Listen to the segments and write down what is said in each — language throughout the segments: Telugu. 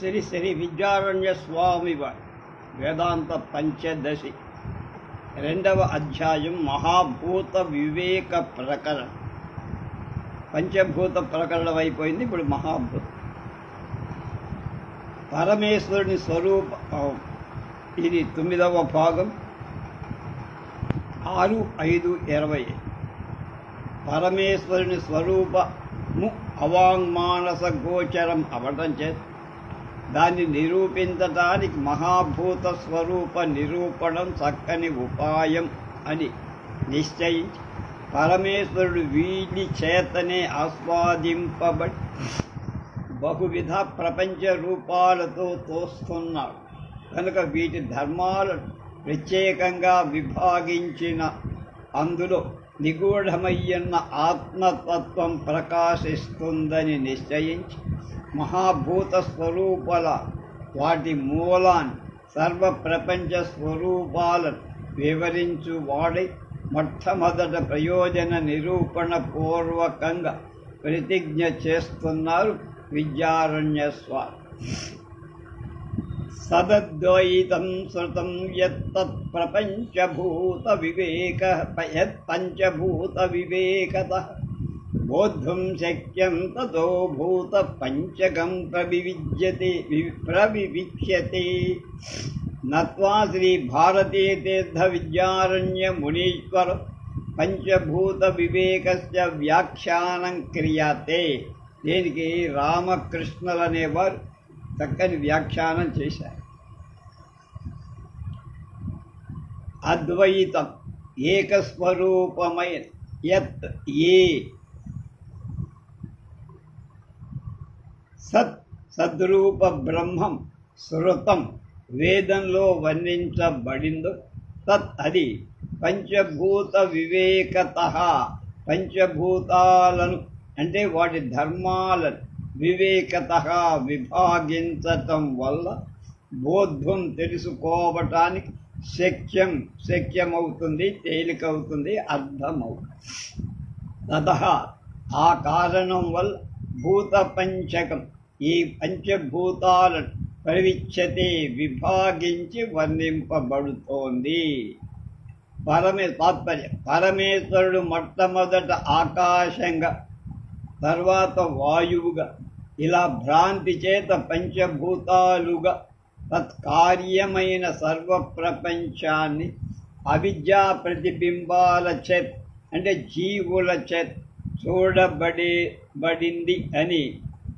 శ్రీ శ్రీ విద్యారణ్య స్వామి వేదాంత పంచదశి 2వ అధ్యాయం మహాభూత వివేక ప్రకరణ. పంచభూత ప్రకరణం అయిపోయింది. ఇప్పుడు మహాభూత పరమేశ్వరుని స్వరూప, ఇది 9వ భాగం 6-5-20. పరమేశ్వరుని స్వరూపము అవాంగ్మానస గోచరం అవటం చేత దాన్ని నిరూపించటానికి మహాభూత స్వరూప నిరూపణం చక్కని ఉపాయం అని నిశ్చయించి పరమేశ్వరుడు వీటి చేతనే ఆస్వాదింపబడి బహువిధ ప్రపంచ రూపాలతో తోస్తున్నాడు కనుక వీటి ధర్మాలను ప్రత్యేకంగా విభాగించిన అందులో నిగూఢమయ్యున్న ఆత్మతత్వం ప్రకాశిస్తుందని నిశ్చయించి మహాభూత స్వరూపాల వాటి మూలాన్ని సర్వ ప్రపంచ స్వరూపాలను వివరించు వాడై మొట్టమొదట ప్రయోజన నిరూపణ పూర్వకంగా ప్రతిజ్ఞ చేస్తున్నారు విద్యారణ్య స్వామి. సదద్వైతం శృతం యత్తత్ ప్రపంచభూత వివేక పంచభూత వివేకతః బోద్ధుం శక్యం తతో భూత పంచకం ప్రవివిచ్యతే నత్వా శ్రీ భారతీ తీర్థ విద్యారణ్య మునీశ్వర పంచభూత వివేకస్య వ్యాఖ్యానం క్రియతే. దీనికి రామకృష్ణులు అనేవారు చక్కని వ్యాఖ్యానం చేశారు. అద్వైతం ఏకస్వరూపమైన యత్ ఏ సద్రూప బ్రహ్మం శృతం వేదంలో వర్ణించబడిందో తత్ అది పంచభూత వివేకతః పంచభూతాలను అంటే వాటి ధర్మాలను వివేకతః విభాగించటం వల్ల బోద్ధం తెలుసుకోవటానికి శక్యమవుతుంది, తేలికవుతుంది, అర్థమవుతుంది. తతః ఆ కారణం వల్ల భూత పంచకం ఈ పంచభూతాలను ప్రవిచ్యతే విభాగించి వర్ణింపబడుతోంది. తాత్పర్యం పరమేశ్వరుడు మొట్టమొదట ఆకాశంగా, తర్వాత వాయువుగా, ఇలా భ్రాంతి చేత పంచభూతాలుగా తత్కార్యమైన సర్వ ప్రపంచాన్ని అవిద్యా ప్రతిబింబాల చేత అంటే జీవుల చేత చూడబడింది అని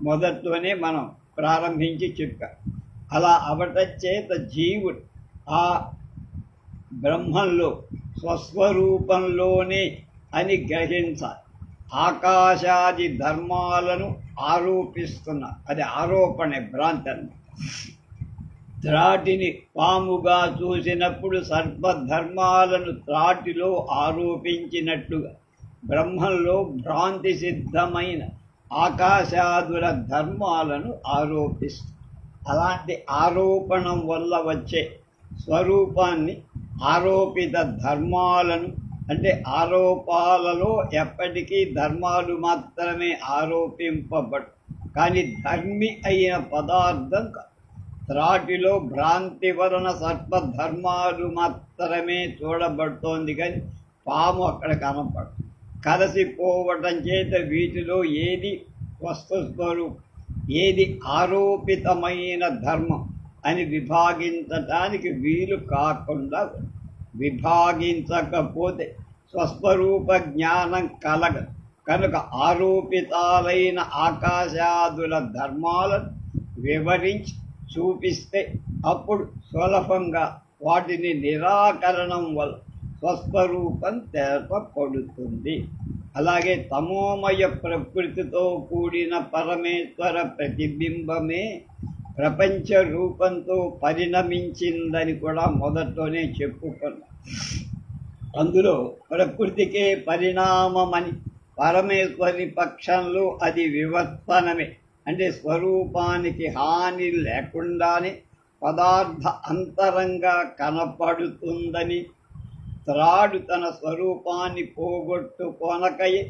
మొదట్లోనే మనం ప్రారంభించి చెప్పాం. అలా అవటం చేత జీవుడు ఆ బ్రహ్మంలో స్వస్వరూపంలోనే అని గ్రహించాలి. ఆకాశాది ధర్మాలను ఆరోపిస్తున్నారు. అది ఆరోపణే, భ్రాంతి అన్నమాట. త్రాటిని పాముగా చూసినప్పుడు సర్వధర్మాలను త్రాటిలో ఆరోపించినట్టుగా బ్రహ్మంలో భ్రాంతి సిద్ధమైన ఆకాశాదుల ధర్మాలను ఆరోపిస్తుంది. అలాంటి ఆరోపణం వల్ల వచ్చే స్వరూపాన్ని ఆరోపిత ధర్మాలను అంటే ఆరోపాలలో ఎప్పటికీ ధర్మాలు మాత్రమే ఆరోపింపబడు, కానీ ధర్మి అయిన పదార్థం త్రాటిలో భ్రాంతి వలన సర్వధర్మాలు మాత్రమే చూడబడుతోంది, కానీ పాము అక్కడ కనపడు. కలసిపోవటం చేత వీటిలో ఏది వస్తుస్వరూపం, ఏది ఆరోపితమైన ధర్మం అని విభాగించటానికి వీలు కాకుండా విభాగించకపోతే స్వస్వరూప జ్ఞానం కలగదు. కనుక ఆరోపితాలైన ఆకాశాదుల ధర్మాలను వివరించి చూపిస్తే అప్పుడు సులభంగా వాటిని నిరాకరణం వల్ల స్వస్వరూపం తెరపడుతుంది. అలాగే తమోమయ ప్రకృతితో కూడిన పరమేశ్వర ప్రతిబింబమే ప్రపంచ రూపంతో పరిణమించిందని కూడా మొదట్లోనే చెప్పుకున్నాం. అందులో ప్రకృతికే పరిణామమని, పరమేశ్వరి పక్షంలో అది వివర్తనమే, అంటే స్వరూపానికి హాని లేకుండానే పదార్థ అంతరంగా కనపడుతుందని, త్రాడు తన స్వరూపాన్ని పోగొట్టుకొనకయే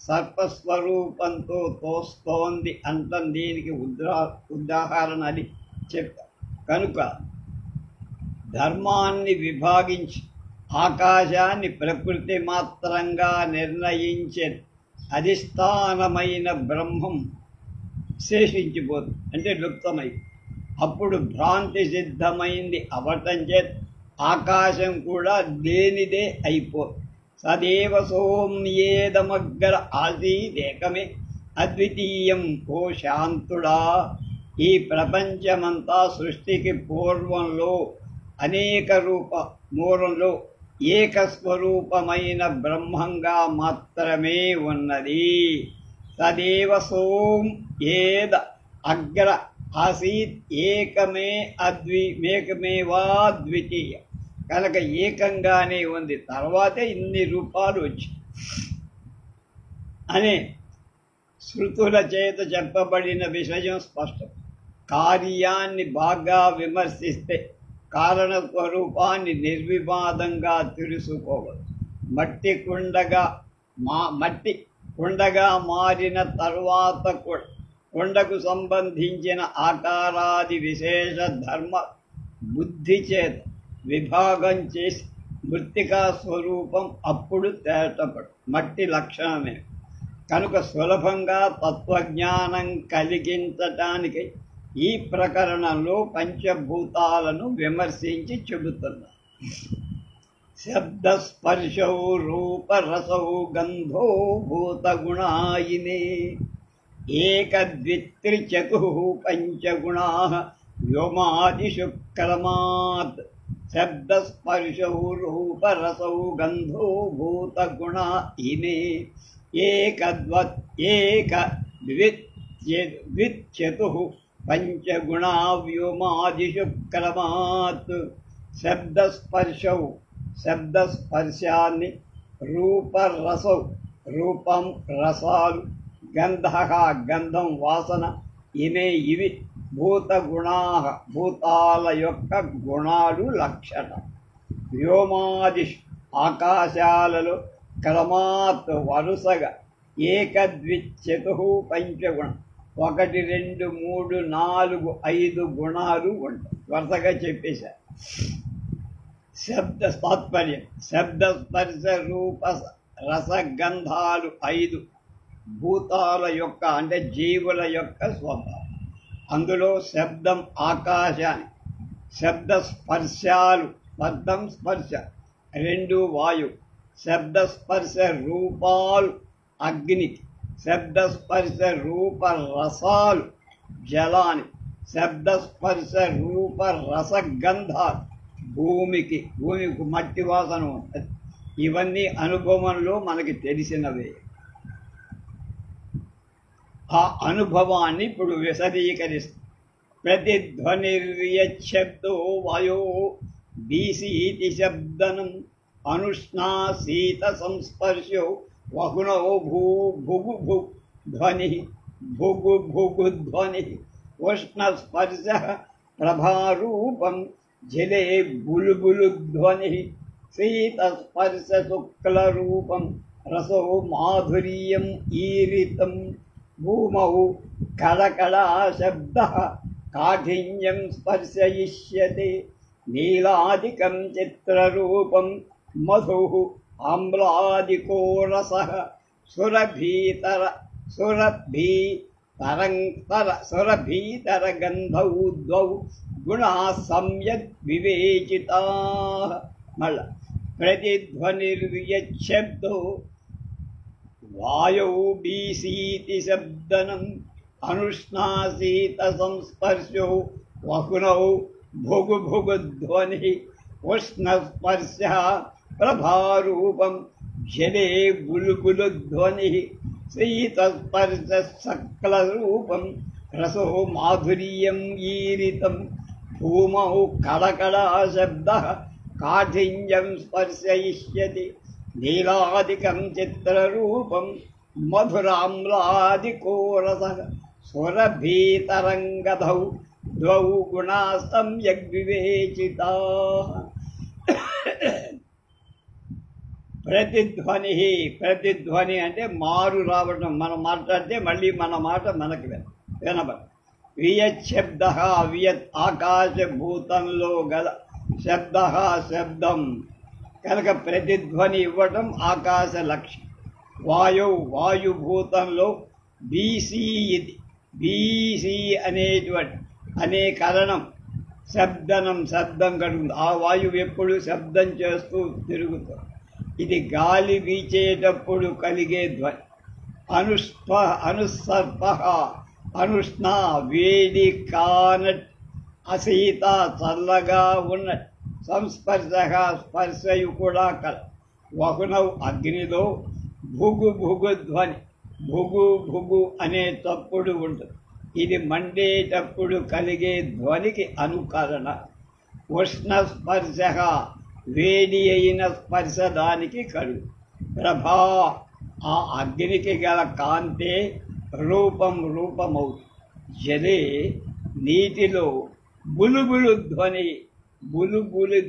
సర్పస్వరూపంతో తోస్తోంది అంటాం. దీనికి ఉదాహరణ అది చెప్తారు. కనుక ధర్మాన్ని విభాగించి ఆకాశాన్ని ప్రకృతి మాత్రంగా నిర్ణయించే అధిష్టానమైన బ్రహ్మం శేషించిపోతుంది, అంటే లుప్తమై. అప్పుడు భ్రాంతి సిద్ధమైంది అవటం చేత ఆకాశం కూడా లేనిదే అయిపోతుంది. సదేవ సోమ్యేదమగ్ర ఆసీదేకమే అద్వితీయం ఓ శాంతుడా. ఈ ప్రపంచమంతా సృష్టికి పూర్వంలో అనేక మూలంలో ఏకస్వరూపమైన బ్రహ్మంగా మాత్రమే ఉన్నది. తదేవ సోం ఏద అగ్ర ఆసీత్ ఏకమే ఏకమేవా ద్వితీయ. కనుక ఏకంగానే ఉంది, తర్వాతే ఇన్ని రూపాలు వచ్చి అనే శృతుల చేత చెప్పబడిన విషయం స్పష్టం. కార్యాన్ని బాగా విమర్శిస్తే కారణ స్వరూపాన్ని నిర్వివాదంగా తెలుసుకోవచ్చు. మట్టి కుండగా మారిన తరువాత కుండకు సంబంధించిన ఆకారాది విశేష ధర్మ బుద్ధి చేత విభాగం చేసి మృత్తికా స్వరూపం అప్పుడు తేటపడు. మట్టి లక్షణమే. కనుక సులభంగా తత్వజ్ఞానం కలిగించటానికి ఈ ప్రకరణంలో పంచభూతాలను విమర్శించి చెబుతున్నారు. శబ్దస్పర్శౌ రూపరసౌ గంధో భూతగుణాయినే ఏకద్విత్రిచతుః పంచగుణా వ్యోమాదిషు క్రమాత్. శబ్దస్పర్శౌ రూపరసౌ గంధో భూతగుణాయినే ఏకద్విత్యతుః పంచగుణా వ్యోమాదిషు క్రమాత్. శబ్దస్పర్శాన్ని, రూపరసౌ రూపం రసాలు, గంధ గంధం వాసన, ఇవి భూతగుణా భూతాల యొక్క గుణాలు లక్షణం. వ్యోమాదిషు ఆకాశాలలో క్రమాత్ వరుసగా ఏకద్విత్యతుః పంచగుణం 1 2 3 4 5 గుణాలు ఉంటాయి. వరుసగా చెప్పేశారు. శబ్ద తాత్పర్యం శబ్దస్పర్శ రూప రసగంధాలు 5 భూతాల యొక్క అంటే జీవుల యొక్క స్వభావం. అందులో శబ్దం ఆకాశాన్ని, శబ్దస్పర్శాలు శబ్దం స్పర్శ 2 వాయు, శబ్దస్పర్శ రూపాలు అగ్నికి, శబ్దస్పర్శ రూప రసాలు జలాని, శబ్దస్పర్శ రూప రసగంధాలు భూమికి మట్టి వాసన ఉంటుంది. ఇవన్నీ అనుభవంలో మనకి తెలిసినవే. ఆ అనుభవాన్ని ఇప్పుడు విశదీకరిస్తుంది. ప్రతిధ్వనిర్యశబ్దో వాయో బీసీతి శబ్దనం అనుష్ణా శీత సంస్పర్శో వహునో భుగు ధ్వని భుగు భుగు ధ్వని ఉష్ణస్పర్శ ప్రభారూపం జలే బులుబులు ధ్వని శీతస్పర్శ శుక్లరూపం రసో మాధుర్యం ఈరితం భూమౌ కళకళా శబ్ద కాఠిన్యం స్పర్శయిష్యతే నీలాదికం చిత్రరూపం మధు ఆమ్లాదికో రస సురభీతర గంధౌ ద్వౌ గుణా సమ్యక్ వివేచితా. మళ్ళా ప్రతిధ్వనిర్యశబ్దో వాయౌ బీసీతి శబ్దనం అనుష్ణాసీత సంస్పర్శో వహునౌ భుగు భుగు ధ్వని ఉష్ణస్పర్శ ప్రభారూపం జలే బులుబులు ధ్వని శీతస్పర్శ సక్లరూపం రసో మాధుర్యం ఈరితం భూమౌ కళకళా శబ్ద కాఠిన్యం స్పర్శయిష్యతి నీలాదికం చిత్రరూపం మధురామ్లాదికో రస సురభీతరంగధౌ ద్వౌ గుణా సమ్యక్ వివేచితా. ప్రతిధ్వని అంటే మారు రావటం. మనం మాట్లాడితే మళ్ళీ మన మాట మనకు వినబడదు. వియత్ శబ్ద వియత్ ఆకాశభూతంలో గల శబ్ద శబ్దం కనుక ప్రతిధ్వని ఇవ్వటం ఆకాశ లక్ష్యం. వాయుభూతంలో బీసీ ఇది. బీసీ అనేటువంటి అనే కరణం శబ్దం కలుగుతుంది. ఆ వాయువు ఎప్పుడు శబ్దం చేస్తూ తిరుగుతుంది. ఇది గాలి వీచేటప్పుడు కలిగే ధ్వని. అనుసర్ప అనుష్ణ వేడి కానట్, అశీత చల్లగా ఉన్నట్టు, సంస్పర్శ స్పర్శయు కూడా కల. వహునౌ అగ్నిలో భుగు భుగు ధ్వని, భుగు భుగు అనే తప్పుడు ఉంటుంది. ఇది మండేటప్పుడు కలిగే ధ్వనికి అనుకరణ. ఉష్ణ స్పర్శ వేడి అయిన స్పర్శ దానికి కలుగు. ప్రభా ఆ అగ్నికి గల కాంతే రూపమవుతుంది. జలే నీటిలో బులుబులు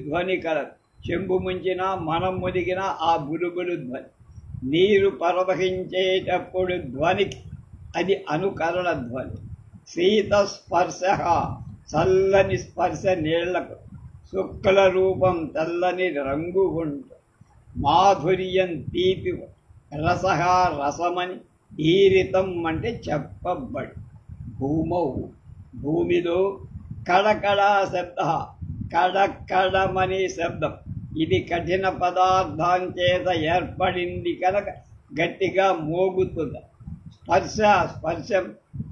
ధ్వని కలదు. చెంబు ముంచినా మనం మునిగినా ఆ బులుబులు ధ్వని. నీరు ప్రవహించేటప్పుడు ధ్వనికి అది అనుకరణ ధ్వని. శీత స్పర్శ చల్లని స్పర్శ నీళ్లకు. శుక్ల రూపం తెల్లని రంగు ఉంటుంది. మాధుర్యం తీపి. రస రసమని. ఈరితం అంటే చెప్పబడి. భూమిలో కడకడా శబ్ద, కడకడమని శబ్దం. ఇది కఠిన పదార్థం చేత ఏర్పడింది కనుక గట్టిగా మోగుతుంది. స్పర్శం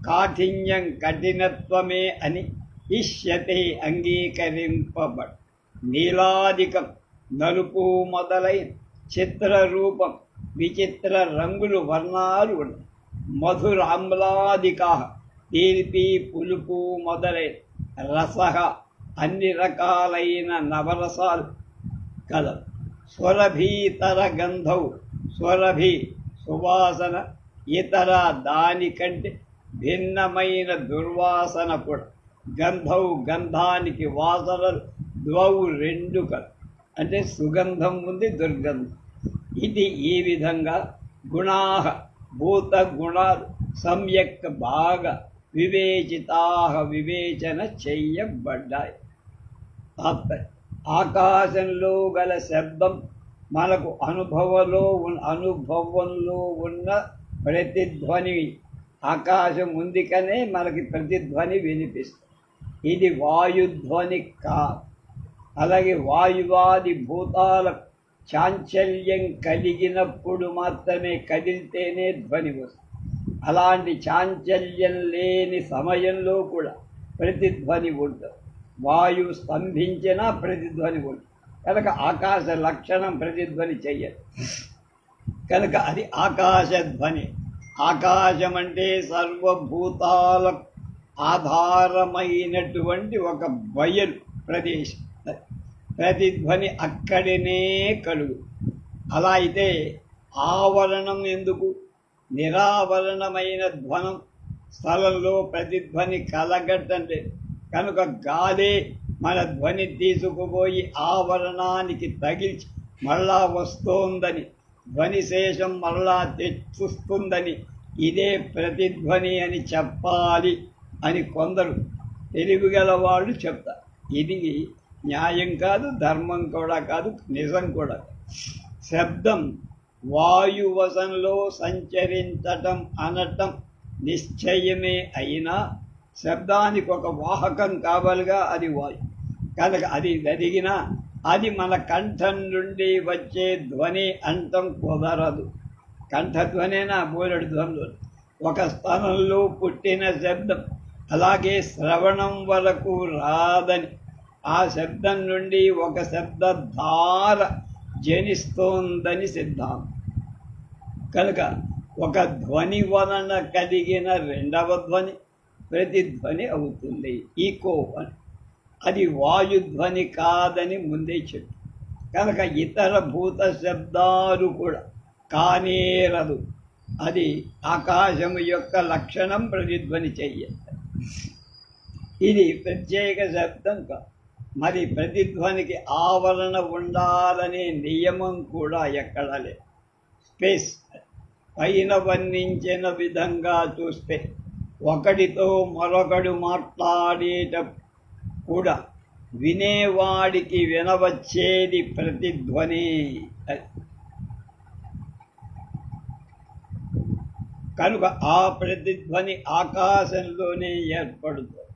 కాఠిన్యం కఠినత్వమే అని ఇష్యతే అంగీకరింపబడు. నీలాదికం నలుపు మొదలైన చిత్రరూపం విచిత్ర రంగులు వర్ణాలు ఉన్నాయి. మధురామ్లాదికా తీపి పులుపు మొదలైన. రస అన్ని రకాలైన నవరసాలు కలదు. స్వరభీతర గంధౌ స్వరభి సువాసన, ఇతర దానికంటే భిన్నమైన దుర్వాసన కూడా. గంధౌ గంధానికి వాసనలు, ద్వౌ రెండు కల అంటే సుగంధం ఉంది దుర్గంధం. ఇది ఈ విధంగా గుణాహ భూత గుణాలు సమ్యక్ బాగా వివేచన చెయ్యబడ్డాయి. ఆకాశంలో గల శబ్దం మనకు అనుభవంలో ఉన్న ప్రతిధ్వని. ఆకాశం ఉంది కనే మనకి ప్రతిధ్వని వినిపిస్తుంది. ఇది వాయుధ్వని కాదు. అలాగే వాయువాది భూతాలకు చాంచల్యం కలిగినప్పుడు మాత్రమే కదిలితేనే ధ్వని వస్తుంది. అలాంటి చాంచల్యం లేని సమయంలో కూడా ప్రతిధ్వని ఉంటుంది. వాయువు స్తంభించినా ప్రతిధ్వని ఉంటుంది. కనుక ఆకాశ లక్షణం ప్రతిధ్వని చెయ్యదు. కనుక అది ఆకాశధ్వని. ఆకాశం అంటే సర్వభూతాలకు ఆధారమైనటువంటి ఒక బయలు ప్రదేశం. ప్రతిధ్వని అక్కడినే కలుగు. అలా అయితే ఆవరణం ఎందుకు? నిరావరణమైన ధ్వనం స్థలంలో ప్రతిధ్వని కలగటం లేదు. కనుక గాలే మన ధ్వని తీసుకుపోయి ఆవరణానికి తగిల్చి మళ్ళా వస్తోందని, ధ్వనిశేషం మరలా తెచ్చుస్తుందని, ఇదే ప్రతిధ్వని అని చెప్పాలి అని కొందరు తెలివిగల వాళ్ళు చెప్తారు. ఇది న్యాయం కాదు, ధర్మం కూడా కాదు, నిజం కూడా. శబ్దం వాయువశంలో సంచరించటం అనటం నిశ్చయమే అయినా శబ్దానికి ఒక వాహకం కావాలిగా, అది వాయు. కనుక అది జరిగినా అది మన కంఠం నుండి వచ్చే ధ్వని అంతం కుదరదు. కంఠధ్వనేనా బోలెడు ధ్వనులు. ఒక స్థలంలో పుట్టిన శబ్దం అలాగే శ్రవణం వరకు రాదని, ఆ శబ్దం నుండి ఒక శబ్దధార జనిస్తోందని సిద్ధాంతం. కనుక ఒక ధ్వని వలన కలిగిన రెండవ ధ్వని ప్రతిధ్వని అవుతుంది, ఈకో అని. అది వాయుధ్వని కాదని ముందే చెప్పు. కనుక ఇతర భూత శబ్దాలు కూడా కానేరదు. అది ఆకాశం యొక్క లక్షణం ప్రతిధ్వని చెయ్యాలి. ఇది ప్రత్యేక శబ్దం కాదు. మరి ప్రతిధ్వనికి ఆవరణ ఉండాలనే నియమం కూడా ఎక్కడా లేదు. స్పేస్ పైన వర్ణించిన విధంగా చూస్తే ఒకడితో మరొకడు మాట్లాడేట కూడా వినేవాడికి వినవచ్చేది ప్రతిధ్వని. కనుక ఆ ప్రతిధ్వని ఆకాశంలోనే ఏర్పడుతుంది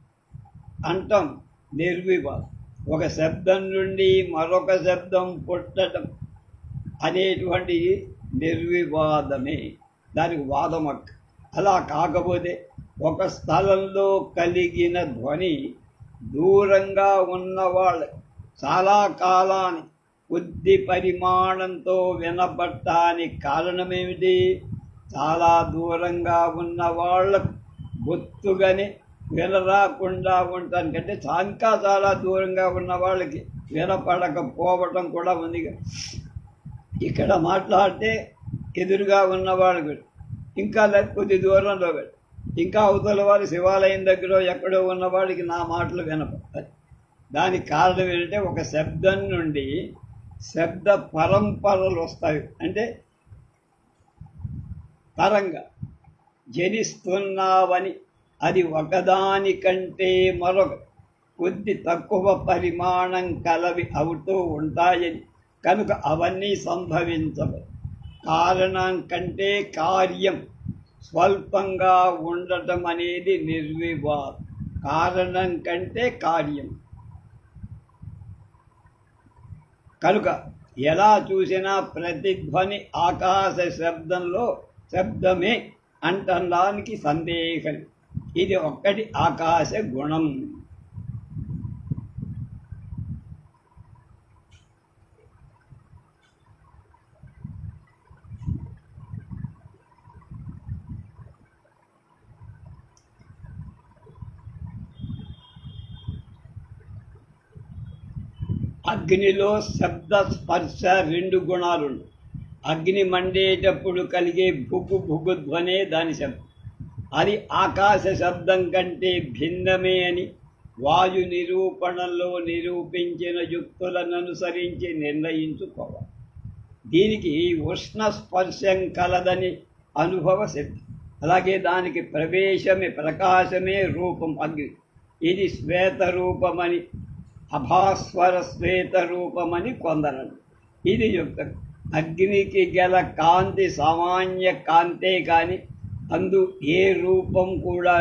అంటాం నిర్వివాదం. ఒక శబ్దం నుండి మరొక శబ్దం పుట్టడం అనేటువంటి నిర్వివాదమే, దానికి వాదమక్క. అలా కాకపోతే ఒక స్థలంలో కలిగిన ధ్వని దూరంగా ఉన్నవాళ్ళ చాలా కాలాన్ని కొద్ది పరిమాణంతో వినపడటానికి కారణమేమిటి? చాలా దూరంగా ఉన్న వాళ్ళకు బొత్తుగానే వినరాకుండా ఉండటానికంటే ఇంకా చాలా దూరంగా ఉన్న వాళ్ళకి వినపడకపోవటం కూడా ఉంది. ఇక్కడ మాట్లాడితే ఎదురుగా ఉన్నవాళ్ళకి ఇంకా కొద్ది దూరంలో ఇంకా అవతల వారి శివాలయం దగ్గర ఎక్కడో ఉన్నవాడికి నా మాటలు వినపడతాయి. దానికి కారణం ఏంటంటే ఒక శబ్దం నుండి శబ్ద పరంపరలు వస్తాయి. అంటే తరంగా జనిస్తున్నావని అది ఒకదానికంటే మరొక కొద్ది తక్కువ పరిమాణం కలవి అవుతూ ఉంటాయని, కనుక అవన్నీ సంభవించవు. కారణం కంటే కార్యం స్వల్పంగా ఉండటం అనేది నిర్వివాదం. కారణం కంటే కార్యం. కనుక ఎలా చూసినా ప్రతిధ్వని ఆకాశ శబ్దమే అంటడానికి సందేహం. ఇది ఒక్కటి ఆకాశ గుణం. అగ్నిలో శబ్ద స్పర్శ రెండు గుణాలు. అగ్ని మండేటప్పుడు కలిగే భుగు ధ్వనే దాని శబ్దం. అది ఆకాశ శబ్దం కంటే భిన్నమే అని వాయు నిరూపణలో నిరూపించిన యుక్తులను అనుసరించి నిర్ణయించుకోవాలి. దీనికి ఉష్ణ స్పర్శం కలదని అనుభవ శక్తి. అలాగే దానికి ప్రకాశమే రూపం అగ్ని. ఇది శ్వేత రూపమని, అభాస్వర శ్వేత రూపమని కొందరు. ఇది యుక్తం. అగ్నికి గల కాంతి సామాన్య కాంతే కాని అందు ఏ రూపం కూడా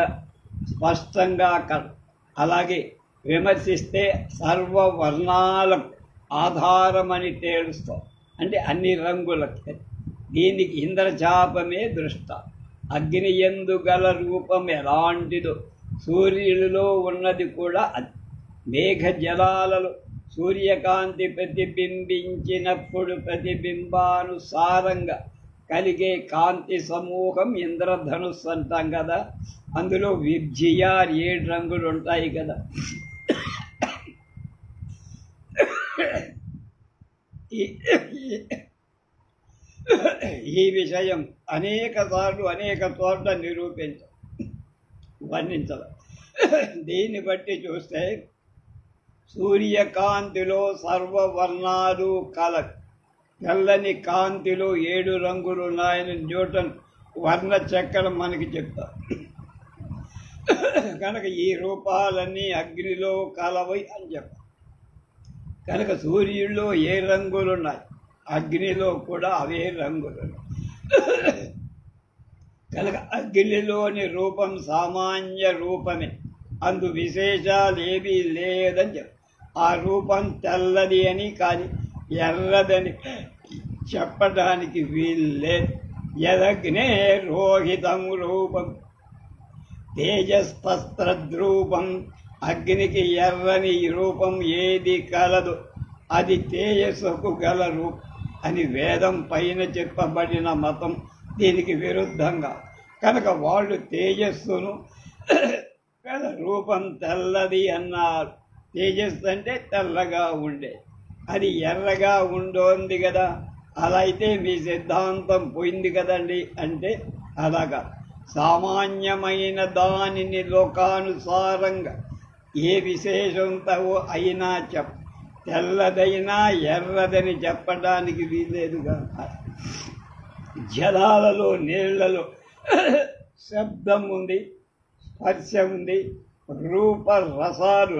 స్పష్టంగా అలాగే విమర్శిస్తే సర్వవర్ణాలకు ఆధారమని తేలుస్తాం. అంటే అన్ని రంగులకు. దీనికి ఇంద్రచాపమే దృష్ట. అగ్ని యందు గల రూపం ఎలాంటిదో సూర్యుడిలో ఉన్నది కూడా అది. మేఘ జలాలలో సూర్యకాంతి ప్రతిబింబించినప్పుడు ప్రతిబింబానుసారంగా కలిగే కాంతి సమూహం ఇంద్రధనుస్సు అంటాం కదా. అందులో విబ్జియార్ 7 రంగులు ఉంటాయి కదా. ఈ విషయం అనేక సార్లు అనేక చోట్ల వర్ణించాలి. దీన్ని బట్టి చూస్తే సూర్యకాంతిలో సర్వవర్ణాలు తెల్లని కాంతిలో 7 రంగులు ఉన్నాయని న్యూటన్ వర్ణ చక్రం మనకి చెప్తారు. కనుక ఈ రూపాలన్నీ అగ్నిలో కలవై అని చెప్పారు. కనుక సూర్యుల్లో ఏ రంగులు ఉన్నాయి, అగ్నిలో కూడా అవే రంగులు. కనుక అగ్నిలోని రూపం సామాన్య రూపమే, అందు విశేషాలు ఏమీ లేదని చెప్పారు. ఆ రూపం తెల్లది అని కానీ ఎర్రదని చెప్పడానికి వీల్లేదు. యదగ్నే రోహితం రూపం తేజస్తస్త్రద్రూపం. అగ్నికి ఎర్రని రూపం ఏది కలదు అది తేజస్సుకు గల రూపం అని వేదం పైన చెప్పబడిన మతం దీనికి విరుద్ధంగా. కనుక వాళ్ళు తేజస్సును గల రూపం తెల్లది అన్నారు. తేజస్సు అంటే తెల్లగా ఉండే, అది ఎర్రగా ఉండోంది కదా. అలా అయితే మీ సిద్ధాంతం పోయింది కదండి అంటే అలాగా. సామాన్యమైన దానిని లోకానుసారంగా ఏ విశేషంతో అయినా తెల్లదైనా ఎర్రదని చెప్పడానికి వీలేదుగా. జలాలలో నీళ్లలో శబ్దం ఉంది, స్పర్శ ఉంది, రూప రసాలు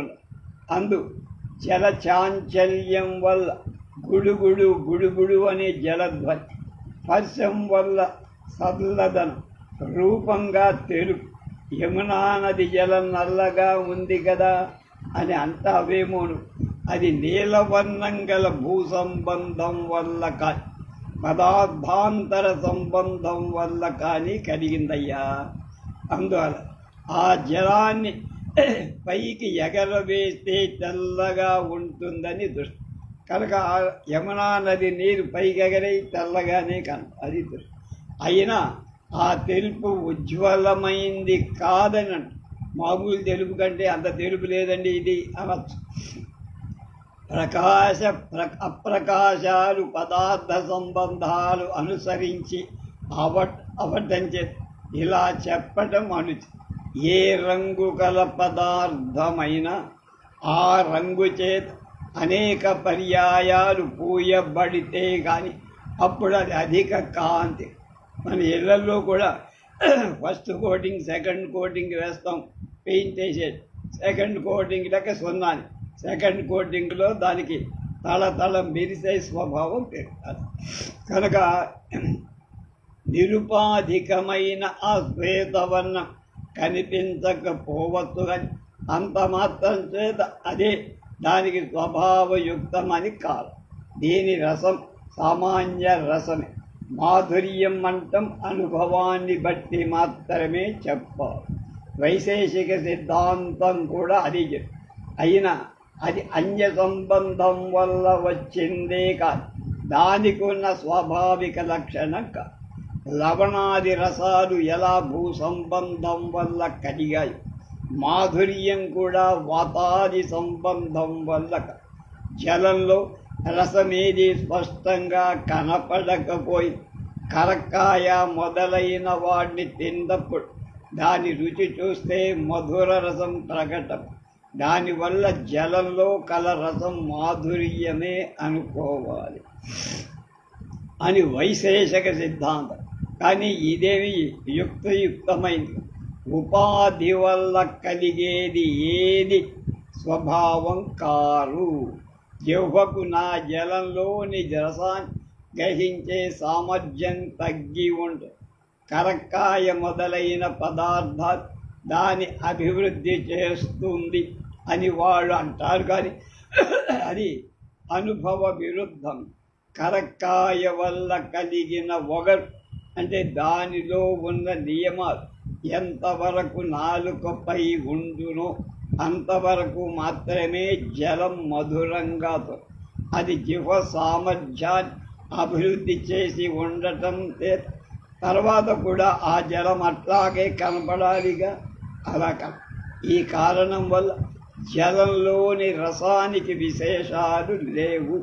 అందు జల చాంచల్యం వల్ల గుడుగుడు గుడుగుడు అనే జలధ్వని, స్పర్శం వల్ల సల్లదనం, రూపంగా తెలుపు. యమునా నది జలం నల్లగా ఉంది కదా అని అంటావేమోను. అది నీలవర్ణం గల భూ సంబంధం వల్ల కానీ పదార్థాంతర సంబంధం వల్ల కానీ కలిగిందయ్యా. అందువల్ల ఆ జలాన్ని పైకి ఎగరవేస్తే తెల్లగా ఉంటుందని దృష్టి. కనుక యమునా నది నీరు పైకి ఎగరై తెల్లగానే కనుక అది దృష్టి. అయినా ఆ తెలుపు ఉజ్వలమైంది కాదని మామూలు తెలుపు కంటే అంత తెలుపు లేదండి ఇది అనొచ్చు. అప్రకాశాలు పదార్థ సంబంధాలు అనుసరించి అవటంచే ఇలా చెప్పటం అనుచి. ఏ రంగు గల పదార్థమైన ఆ రంగు చేత అనేక పర్యాయాలు పూయబడితే కానీ అప్పుడు అది అధిక కాంతి. మన ఇళ్లలో కూడా ఫస్ట్ కోటింగ్ సెకండ్ కోటింగ్ వేస్తాం, పెయింట్ వేసేది. సెకండ్ కోటింగ్ లెక్క సున్నాని, సెకండ్ కోటింగ్లో దానికి తళతళ మెరిసే స్వభావం పెరుగుతుంది. కనుక నిరుపాధికమైన ఆ శ్వేతవర్ణం కనిపించకపోవచ్చు కానీ అంత మాత్రం చేత అదే దానికి స్వభావయుక్తమని కాదు. దీని రసం సామాన్య రసమే. మాధుర్యం అంటం అనుభవాన్ని బట్టి మాత్రమే చెప్పాలి. వైశేషిక సిద్ధాంతం కూడా అది అయినా అది అన్య సంబంధం వల్ల వచ్చిందే కాదు, దానికి ఉన్న స్వాభావిక లక్షణం కాదు. లవణాది రసాలు ఎలా భూ సంబంధం వల్ల కలిగాయి, మాధుర్యం కూడా వాతాది సంబంధం వల్ల. జలంలో రసమేది స్పష్టంగా కనపడకపోయి కరక్కాయ మొదలైన వాడిని తిన్నప్పుడు దాని రుచి చూస్తే మధుర రసం ప్రకటం. దానివల్ల జలంలో కల రసం మాధుర్యమే అనుకోవాలి అని వైశేషిక సిద్ధాంతం. కానీ ఇదేమి యుక్తమైంది. ఉపాధి వల్ల కలిగేది ఏది స్వభావం కారు. జిహ్వకు నా జలంలోని రసాన్ని గ్రహించే సామర్థ్యం తగ్గి ఉంటుంది. కరక్కాయ మొదలైన పదార్థాలు దాని అభివృద్ధి చేస్తుంది అని వాళ్ళు అంటారు. కానీ అది అనుభవ విరుద్ధం. కరక్కాయ వల్ల కలిగిన ఒగరు అంటే దానిలో ఉన్న నియమాలు ఎంతవరకు నాలుకపై ఉండునో అంతవరకు మాత్రమే జలం మధురంగా. అది జిహ్వ సామర్థ్యాన్ని అభివృద్ధి చేసి ఉండటం తర్వాత కూడా ఆ జలం అట్లాగే కనపడాలిగా. అలా ఈ కారణం వల్ల జలంలోని రసానికి విశేషాలు లేవు.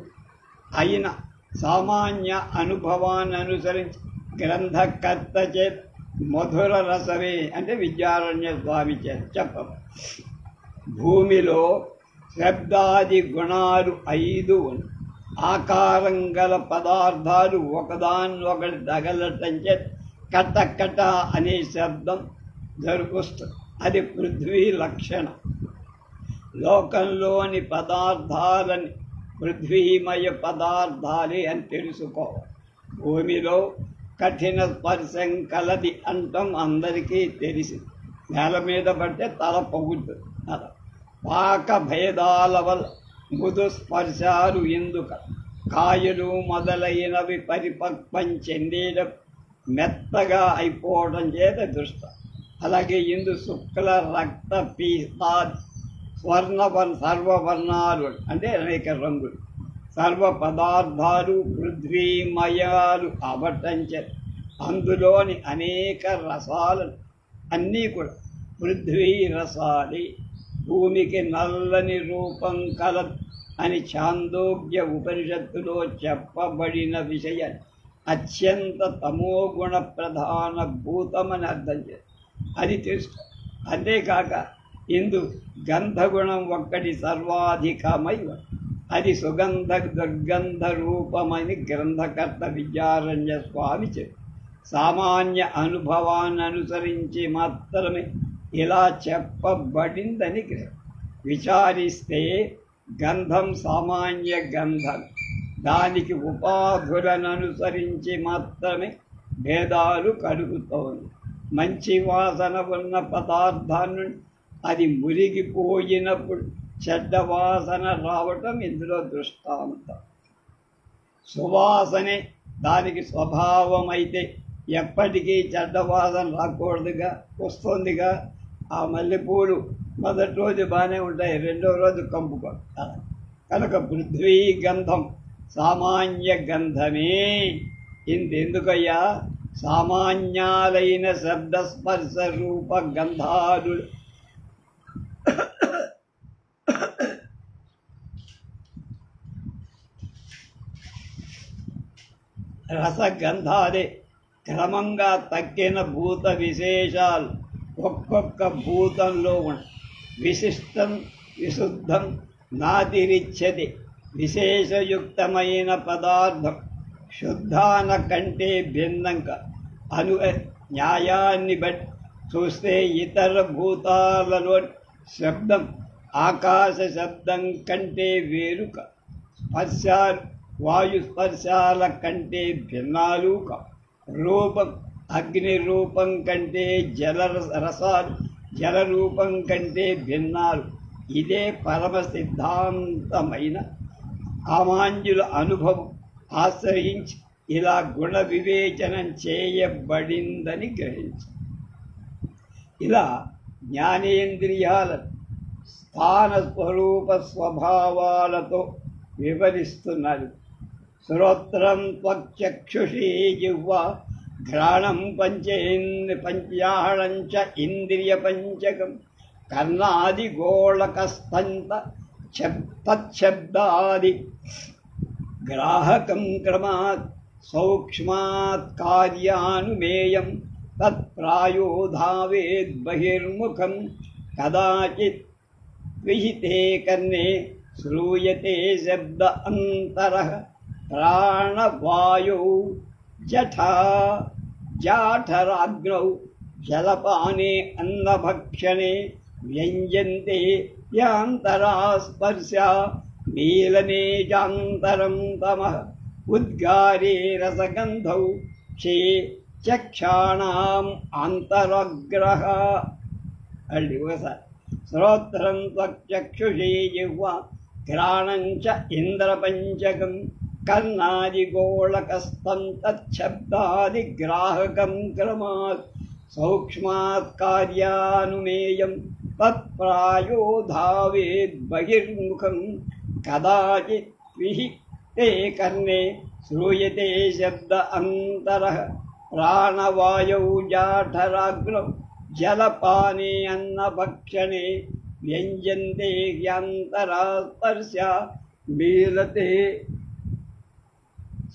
అయినా సామాన్య అనుభవాన్ని అనుసరించి గ్రంథకర్త చేత మధుర రసమే అంటే విద్యారణ్య స్వామి చేత చెప్ప. భూమిలో శబ్దాది గుణాలు 5 ఆకారం గల పదార్థాలు ఒకదాన్నొకటి తగలటం చేత కటకట అనే శబ్దం జరుగుతుంది. అది పృథ్వీ లక్షణం. లోకంలోని పదార్థాలని పృథ్వీమయ పదార్థాలే అని తెలుసుకోవాలి. భూమిలో కఠిన స్పర్శం కలది అంటాం, అందరికీ తెలిసి. నేల మీద పడితే తల పొగుతుంది. అలా పాక భేదాల వల్ల మృదు స్పర్శాలు ఎందుక కాయలు మొదలైనవి పరిపక్వం చెందేయడం మెత్తగా అయిపోవడం చేత దృష్టి. అలాగే ఇందు శుక్ల రక్త పీతాది సర్వవర్ణాలు అంటే అనేక రంగులు సర్వ పదార్థాలు పృథ్వీమయాలు అవటం చేత అందులోని అనేక రసాలను అన్నీ కూడా పృథ్వీ రసాలి. భూమికి నల్లని రూపం కలదు అని ఛాందోగ్య ఉపనిషత్తులో చెప్పబడిన విషయాన్ని అత్యంత తమోగుణ ప్రధాన భూతమని అర్థం చేస్తారు. అది తెలుసుకో. అంతేకాక ఇందు గంధగుణం ఒక్కటి సర్వాధికమై అది సుగంధ దుర్గంధ రూపమని గ్రంథకర్త విద్యారణ్య స్వామి చెప్పారు. సామాన్య అనుభవాన్ని అనుసరించి మాత్రమే ఇలా చెప్పబడిందని విచారిస్తే గంధం సామాన్య గంధం, దానికి ఉపాధులను అనుసరించి మాత్రమే భేదాలు కలుగుతోంది. మంచి వాసన ఉన్న పదార్థాన్ని అది మురిగిపోయినప్పుడు చెడ్డ వాసన రావటం ఇందులో దృష్టాంతం. సువాసనే దానికి స్వభావం అయితే ఎప్పటికీ చెడ్డ వాసన రాకూడదుగా, వస్తుందిగా. ఆ మల్లెపూలు మొదటి రోజు బాగానే ఉంటాయి, రెండో రోజు కంపుకొట్టాలి. కనుక పృథ్వీ గంధం సామాన్య గంధమే. ఇంతెందుకయ్యా, సామాన్యాలైన శబ్దస్పర్శ రూప గంధాలు రసగంధాలే క్రమంగా తక్కిన భూత విశేషాలు. ఒక్కొక్క భూతంలో విశిష్టం విశుద్ధం నాతిరిచ్యతే. విశేషయుక్తమైన పదార్థం శుద్ధాన కంటే భిన్నంగా న్యాయాన్ని బట్టి చూస్తే ఇతర భూతాలలో శబ్దం ఆకాశ శబ్దం కంటే వేరుక, స్పర్శాలు వాయుస్పర్శాల కంటే భిన్నాలుక, రూపం అగ్ని రూపం కంటే రసాలు జల రూపం కంటే భిన్నాలు. ఇదే పరమ సిద్ధాంతమైన సామాన్యుల అనుభవం ఆశ్రయించి ఇలా గుణ వివేచనం చేయబడిందని గ్రహించి ఇలా జ్ఞానేంద్రియాల స్థాన స్వరూప స్వభావాలతో వివరిస్తున్నారు. శ్రోత్రం త్వక్చక్షుషీ జిహ్వా ఘ్రాణం పంచాహణం చ ఇంద్రియ పంచకం కర్ణాది గోళకస్తంత తచ్చబ్దాది గ్రాహకం క్రమాత్ సూక్ష్మాత్ కార్యానుమేయం తత్ప్రాయో ధావేద్ బహిర్ముఖం కదాచిత్ విహితే కర్ణే శ్రూయతే శబ్ద అంతరః ప్రాణవాయౌ జాఠరాగ్నౌ జలపానే అన్నభక్షణే వ్యంజంతే యాంతరా స్పర్శా మీలనే చాంతరం తమః ఉద్గారే రసగంధౌ క్షే చక్షాణాం అంతరగ్రహ. అల్లి ఒకసారి. శ్రోత్రం త్వక్చక్షుషీ జిహ్వా ఘ్రాణం చ ఇంద్రపంచకం కర్ణాదిగోళకస్తం తచ్చబ్దాదిగ్రాహకం క్రమాత్ సూక్ష్మాత్ కార్యానుమేయం తత్ప్రాయో ధావేద్ బహిర్ముఖం కదాచిత్ విహితే కర్ణే శ్రూయతే శబ్ద అంతరః ప్రాణవాయౌ జాఠరాగ్నౌ జలపానే అన్నభక్షణే వ్యంజంతే హ్యాంతరా స్పర్శా మీలతే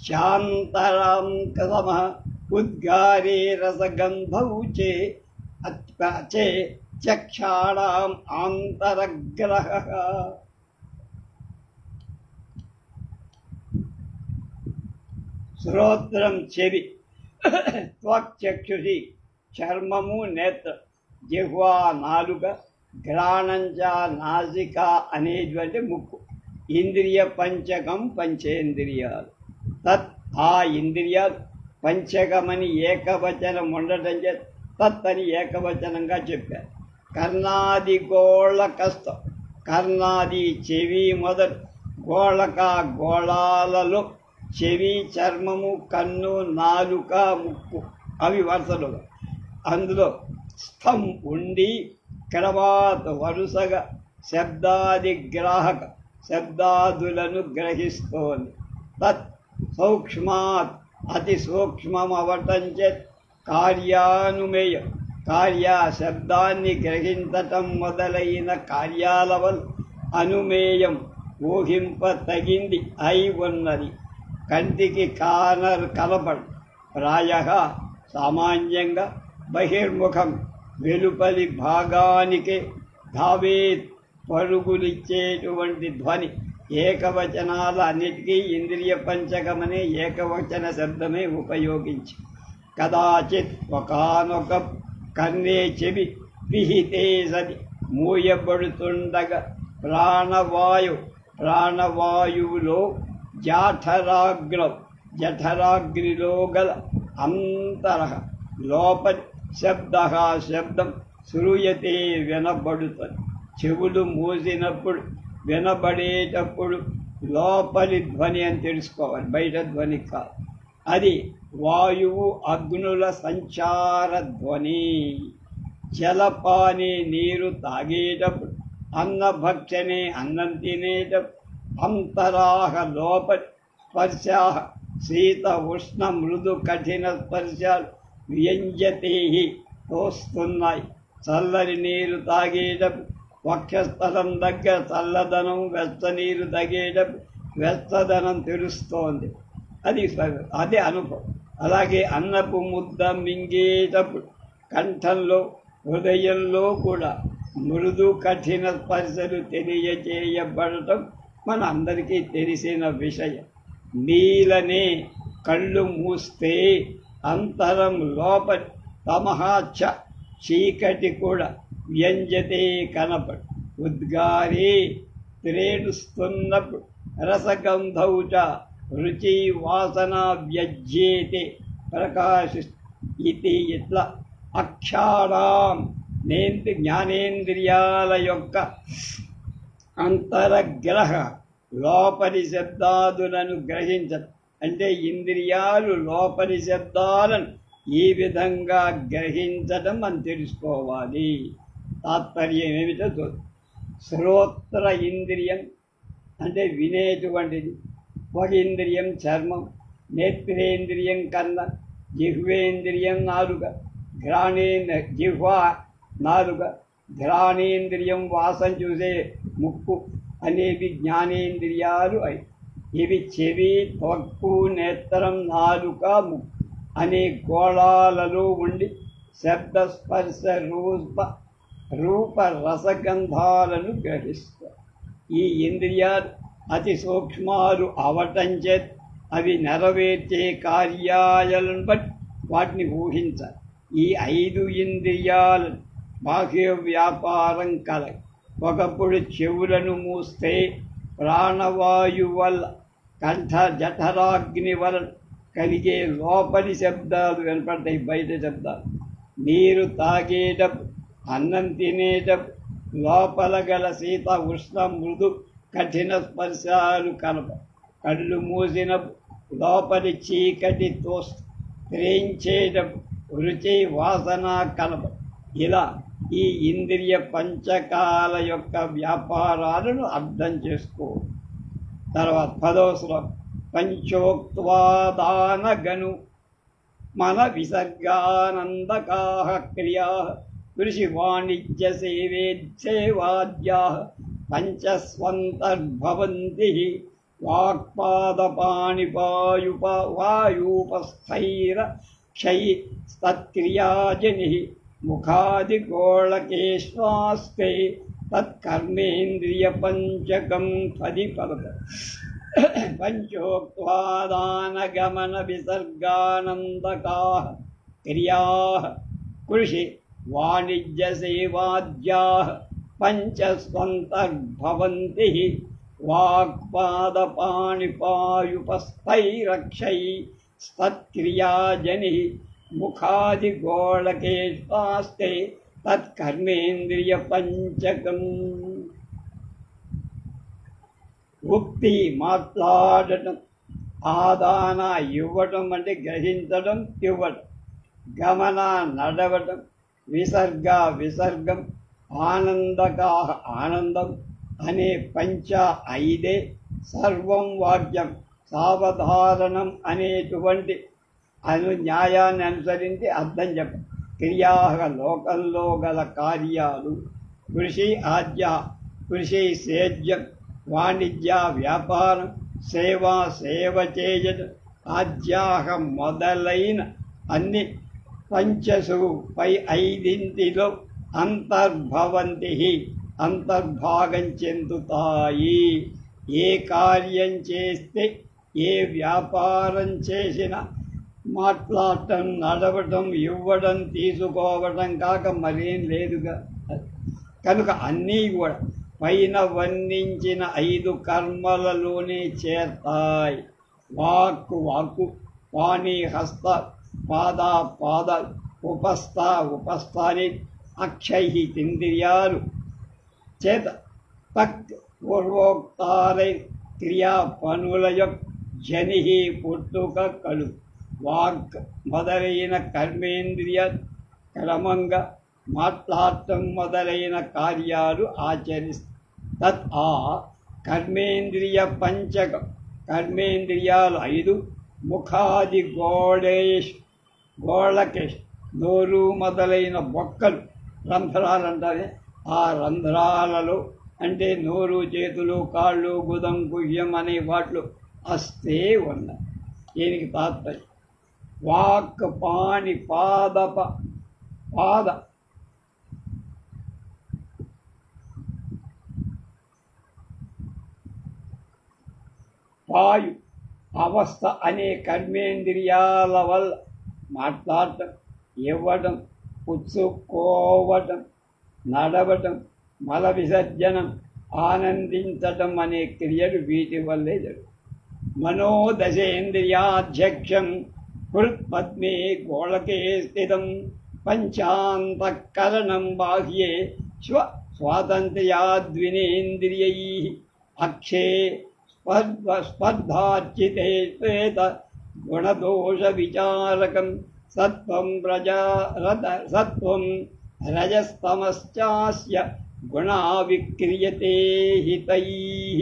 శాంతరాం కథమః ఉద్గారే రసగంధౌ చే చక్షాణాం ఆంతరగ్రహః. శ్రోత్రం చెవి, త్వక్చక్షుషి చర్మము నేత్రం, జిహ్వా నాలుక, ఘ్రాణంచ నాసిక అనేటువంటి ముక్కు. ఇంద్రియ పంచకం పంచేంద్రియాలు. తత్ ఆ ఇంద్రియాలు పంచకమని ఏకవచనం ఉండటం చేత తత్ అని ఏకవచనంగా చెప్పారు. కర్ణాది గోళకస్థం, కర్ణాది చెవి మొదలు, గోళక గోళాలలో చెవి, చర్మము, కన్ను, నాలుక, ముక్కు అవి వరుసలుగా. అందులో స్థం ఉండి క్రమాత్ వరుసగా శబ్దాది గ్రాహక శబ్దాదులను గ్రహిస్తోంది. తత్ సూక్ష్మాత్ అతి సూక్ష్మం అవటం చేత్ కార్యానుమేయం కార్య శబ్దాన్ని గ్రహించటం మొదలైన కార్యాల వల్ల అనుమేయం ఊహింప తగింది అయి ఉన్నది. కంటికి కనపడు. ప్రాయ సామాన్యంగా బహిర్ముఖం వెలుపలి భాగానికే ధావేత్ పరుగులిచ్చేటువంటి ధ్వని. ఏకవచనాల అన్నిటికీ ఇంద్రియ పంచకమనే ఏకవచన శబ్దమే ఉపయోగించి కదాచిత్ ఒకానొక కన్నే చెవి విహితే సతి మూయబడుతుండగా ప్రాణవాయువులో జఠరాగ్నిలో గల అంతరః లోపలి శబ్దం శ్రూయతే వినబడుతుంది. చెవులు మూసినప్పుడు వినబడేటప్పుడు లోపలి ధ్వని అని తెలుసుకోవాలి, బయట ధ్వని కాదు. అది వాయువు అగ్నుల సంచార ధ్వని. జలపాని నీరు తాగేటప్పుడు, అన్నభక్షణే అన్నం తినేటప్పుడు, అంతరాహ లోపలి స్పర్శాః శీత ఉష్ణ మృదు కఠిన స్పర్శాలు వ్యంజతే తోస్తున్నాయి. చల్లని నీరు తాగేటప్పుడు వక్షస్థలం దగ్గర చల్లదనం, వెచ్చ నీరు తాగేటప్పుడు వెచ్చదనం తెలుస్తోంది. అది అనుభవం. అలాగే అన్నపు ముద్ద మింగేటప్పుడు కంఠంలో హృదయంలో కూడా మృదు కఠిన స్పర్శలు తెలియజేయబడటం మన అందరికీ తెలిసిన విషయం. నీలనే కళ్ళు మూస్తే అంతరం లోపలి తమహాచ చీకటి కూడా వ్యంజతే కనపడు. ఉద్గారే త్రేడుస్తున్నప్పుడు రసగంధౌచ రుచి వాసన వ్యజ్యేతే ప్రకాశి ఇది. ఇట్లా అక్షారాం జ్ఞానేంద్రియాల యొక్క అంతరగ్రహ లోపలి శబ్దాదులను గ్రహించదు. అంటే ఇంద్రియాలు లోపలి శబ్దాలను ఈ విధంగా గ్రహించడం అని తెలుసుకోవాలి. తాత్పర్యం ఏమిటో శ్రోత్ర ఇంద్రియం అంటే వినేటువంటిది. ఒక ఇంద్రియం చర్మం, నేత్రేంద్రియం కన్న, జిహ్వేంద్రియం నాలుక, జిహ్వా నాలుక, ఘ్రాణేంద్రియం వాసన చూసే ముక్కు అనేవి జ్ఞానేంద్రియాలు. ఇవి చెవి, త్వక్కు, నేత్రం, నాలుక, ముక్కు అనే గోళాలలో ఉండి శబ్ద స్పర్శ రూప రసగంధాలను గ్రహిస్తారు. ఈ ఇంద్రియాలు అతి సూక్ష్మాలు అవటం చేత అవి నెరవేర్చే కార్యాలను బట్టి వాటిని ఊహించాలి. ఈ 5 ఇంద్రియాలను బాహ్య వ్యాపారం కలగ. ఒకప్పుడు చెవులను మూస్తే ప్రాణవాయువు వల్ల, కంఠ జఠరాగ్ని వలన కలిగే లోపలి శబ్దాలు వినపడతాయి, బయట శబ్దాలు. నీరు తాగేటప్పుడు, అన్నం తినేటప్పుడు లోపల గల శీత ఉష్ణ మృదు కఠిన స్పర్శాలు కనప. కళ్ళు మూసినప్పుడు లోపలి చీకటి త్రేంచేటప్పుడు రుచి వాసన కనప. ఇలా ఈ ఇంద్రియ పంచకాల యొక్క వ్యాపారాలను అర్థం చేసుకో. తర్వాత 10వ శ్లోకం. పంచోక్త్వాదానగను మన విసర్గానందకాః క్రియాః కృషి వాణిజ్య సేవాద్యాః పంచస్వంతర్భవంతి వాయుపస్థైరక్షయి తత్క్రియాజనిః ముఖాదిగోళకేశ్వాస్తే తత్కర్మేంద్రియ పంచకం. 10 పంచోక్త్వాదానగమన విసర్గానందకాః క్రియాః కృషి వాణిజ్య సేవాద్యాః పంచస్వంతర్భవంతి వాక్పాదపాణిపాయుపస్థైరక్షై తత్క్రియాజనిః ముఖాదిగోళకేశ్వాస్తే తత్కర్మేంద్రియ పంచకం. ఉక్తి మాట్లాడటం, ఆదాన ఇవ్వటం అంటే గ్రహించడం, ఇవ్వటం, గమన నడవటం, విసర్గం, ఆనందకాః ఆనందం అనే పంచ 5 సర్వం వాక్యం సావధారణం అనేటువంటి న్యాయాన్ని అనుసరించి అర్థం చెప్పం. క్రియాః లోకంలో గల కార్యాలు, కృషి ఆద్య కృషి సేద్యం, వాణిజ్య వ్యాపారం, సేవ చేయడం, ఆద్యాహ మొదలైన అన్ని పంచసు పై 5 అంతర్భవంతి అంతర్భాగం చెందుతాయి. ఏ కార్యం చేస్తే, ఏ వ్యాపారం చేసినా మాట్లాడటం, నడవటం, ఇవ్వడం, తీసుకోవటం కాక మరేం లేదుగా. కనుక అన్నీ కూడా పైన వర్ణించిన 5 కర్మలలోనే చేరతాయి. వాక్కు, పాణి హస్త, పాద, ఉపస్థాని, అక్షై ఇంద్రియాలు చేత పూర్వోక్తాలై క్రియా పనుల యొక్క జని పుట్టుక కలు. వాక్ మొదలైన కర్మేంద్రియ క్రమంగా మాట్లాడటం మొదలైన కార్యాలు ఆచరిస్తాయి. తత్ ఆ కర్మేంద్రియ పంచకం, కర్మేంద్రియాలు 5 ముఖాది గోళకేష్ నోరు మొదలైన బొక్కలు, రంధ్రాలు అంటారే, ఆ రంధ్రాలలో అంటే నోరు, చేతులు, కాళ్ళు, గుదం, గుహ్యం అనే వాటిలో అస్తే ఉన్నాయి. దీనికి తాత్పర్యం వాక్, పాణి, పాద వాయు అవస్థ అనే కర్మేంద్రియాల వల్ల మాట్లాడటం, ఇవ్వటం, పుచ్చుకోవటం, నడవటం, మల విసర్జనం, ఆనందించటం అనే క్రియలు వీటి వల్లే జరుగుతాయి. మనోదశేంద్రియాధ్యక్షం హృత్పద్మే గోళకే స్థితం పంచాంతఃకరణం బాహ్యే స్వాతంత్ర్యాద్వినేంద్రియై అక్షే స్పర్ధార్చితే శ్వేత గుణదోష విచారకం సత్వం రజస్తమశ్చాస్య గుణా విక్రియతే హితైః.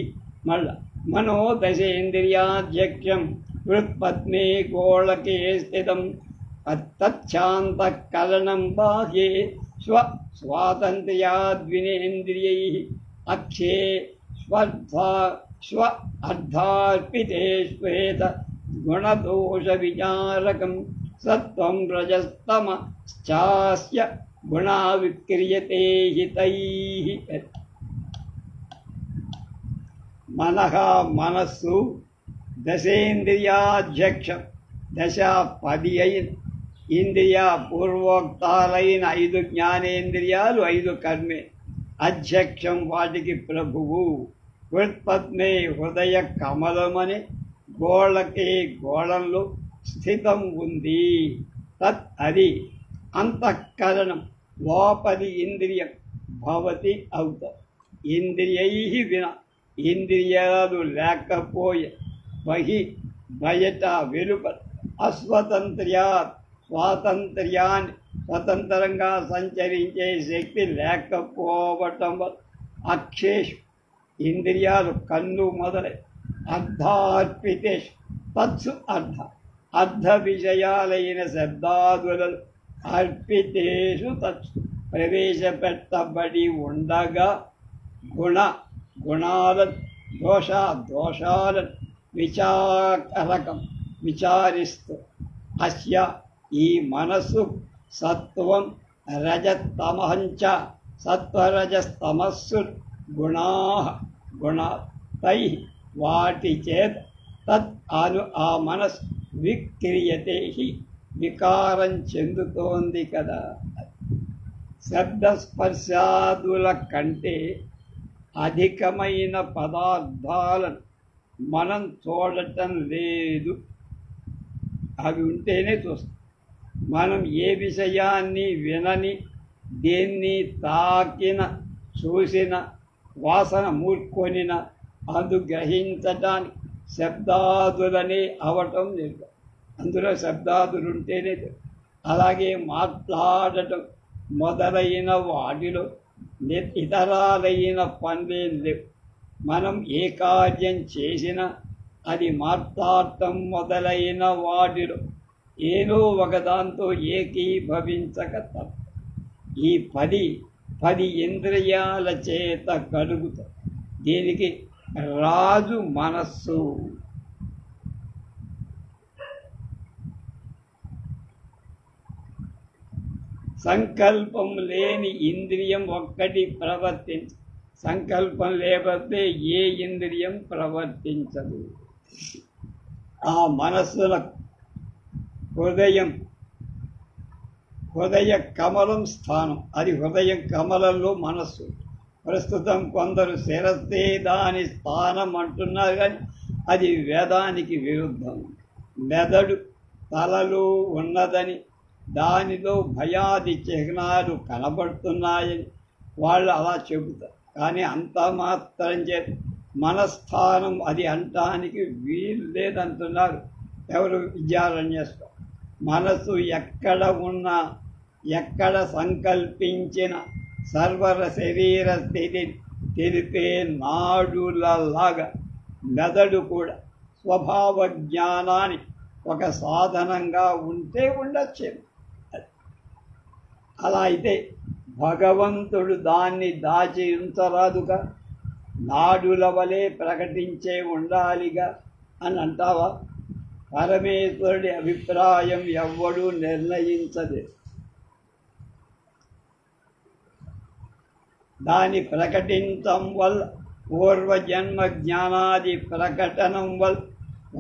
మళ్ళా మనోదశేంద్రియాధ్యక్షం హృత్పద్మే గోళకే స్థితం తచ్ఛాంతఃకరణం బాహ్యే స్వాతంత్ర్యాద్వినేంద్రియై అక్షే స్వ అర్ధార్పితే శ్వేత గుణదోష విచారకం సత్వం రజస్తమశ్చాస్య గుణా విక్రియతే హితైః. మనస్సు దశేంద్రియాధ్యక్షం, 10 అయిన ఇంద్రియ పూర్వోక్తాలైన 5 జ్ఞానేంద్రియాలు, 5 కర్మే అధ్యక్షం, వాటికి ప్రభువు. హృత్పద్మే హృదయ కమలమని గోళకే గోళంలో స్థితం ఉంది. తత్ అది అంతఃకరణం లోపలి ఇంద్రియం భవతి అవుతాయి. ఇంద్రియై విన ఇంద్రియాలు లేకపోయే బయట వెలుప అస్వతంత్ర్యాత్ స్వతంత్రంగా సంచరించే శక్తి లేకపోవటం వల్ల అక్షేషు ఇంద్రియాలు కన్ను మొదలై అర్ధార్పితేషు తత్సు అర్ధ విషయాలైన శబ్దాదులను అర్పితేషు తత్సు ప్రవేశపెట్టబడి ఉండగా గుణాలను దోషాలను విచారిస్తూ అస్య ఈ మనస్సు సత్వం రజతమహంచ సత్వరజస్తమస్సు గుణా తై వాటి చేత తత్ ఆ మనస్సు విక్రియతే వికారం చెందుతోంది కదా. శబ్దస్పర్శాదుల కంటే అధికమైన పదార్థాలను మనం చూడటం లేదు, అవి ఉంటేనే చూస్తాం. మనం ఏ విషయాన్ని వినని, దేన్ని తాకిన, చూసిన, వాసన మూర్కొనిన అందు గ్రహించటానికి శబ్దాదులనే అవటం లేదు. అందులో శబ్దాదులు ఉంటేనే. అలాగే మాట్లాడటం మొదలైన వాటిలో ఇతరాలైన పనులేం లేవు. మనం ఏ కార్యం చేసినా అది మాట్లాడటం మొదలైన వాటిలో ఏదో ఒకదాంతో ఏకీభవించక తప్ప. ఈ 10 ఇంద్రియాల చేత కలుగుతాయి. దీనికి రాజు మనస్సు. సంకల్పం లేని ఇంద్రియం ఒక్కటి ప్రవర్తించ. సంకల్పం లేకపోతే ఏ ఇంద్రియం ప్రవర్తించదు. ఆ మనస్సులకు హృదయం, హృదయ కమలం స్థానం. అది హృదయం కమలంలో మనస్సు. ప్రస్తుతం కొందరు శిరస్సే దాని స్థానం అంటున్నారు, కానీ అది వేదానికి విరుద్ధం. మెదడు తలలో ఉన్నదని, దానిలో భయాది చిహ్నాలు కనబడుతున్నాయని వాళ్ళు అలా చెబుతారు. కానీ అంత మాత్రం చేత మనస్థానం అది అంటానికి వీలు లేదంటున్నారు ఎవరు విద్యారణ్యస్వామి. మనసు ఎక్కడ ఉన్నా, ఎక్కడ సంకల్పించిన సర్వర శరీర స్థితి తెలిపే నాడులలాగా మెదడు కూడా స్వభావ జ్ఞానాన్ని ఒక సాధనంగా ఉంటే ఉండొచ్చు. అలా అయితే భగవంతుడు దాన్ని దాచి ఉంచరాదుగా, నాడుల వలె ప్రకటించే ఉండాలిగా అని అంటావా? పరమేశ్వరుడి అభిప్రాయం ఎవ్వడూ నిర్ణయించదు. దాన్ని ప్రకటించడం వల్ల పూర్వజన్మ జ్ఞానాది ప్రకటనం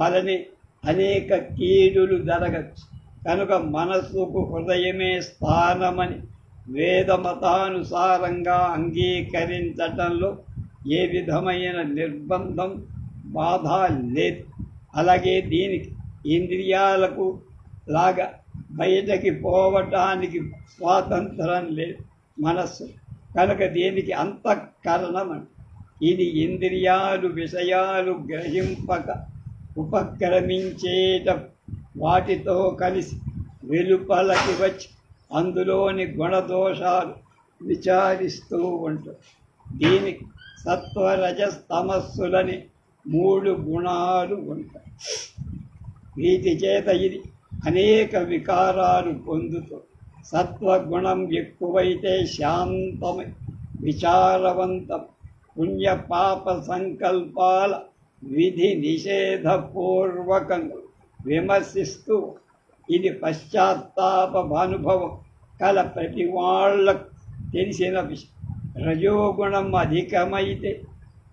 వలనే అనేక కీడులు జరగచ్చు. కనుక మనస్సుకు హృదయమే స్థానమని వేదమతానుసారంగా అంగీకరించటంలో ఏ విధమైన నిర్బంధం, బాధ లేదు. అలాగే దీనికి ఇంద్రియాలకు లాగా బయటకి పోవటానికి స్వాతంత్రం లేదు మనస్సు. కనుక దీనికి అంతఃకరణం అని. ఇది ఇంద్రియాలు విషయాలు గ్రహింపక ఉపక్రమించేట వాటితో కలిసి వెలుపలకి వచ్చి అందులోని గుణదోషాలు విచారిస్తూ ఉంటారు. దీనికి సత్వరజస్తమస్సులని 3 గుణాలు ఉంటాయి. వీటి చేత ఇది అనేక వికారాలు పొందుతూ, సత్వగుణం ఎక్కువైతే శాంతమై విచారవంతం, పుణ్యపాప సంకల్పాల విధి నిషేధపూర్వకంగా విమర్శిస్తూ, ఇది పశ్చాత్తాపభానుభవం కల ప్రతి వాళ్ళకు తెలిసిన విషయం. రజోగుణం అధికమైతే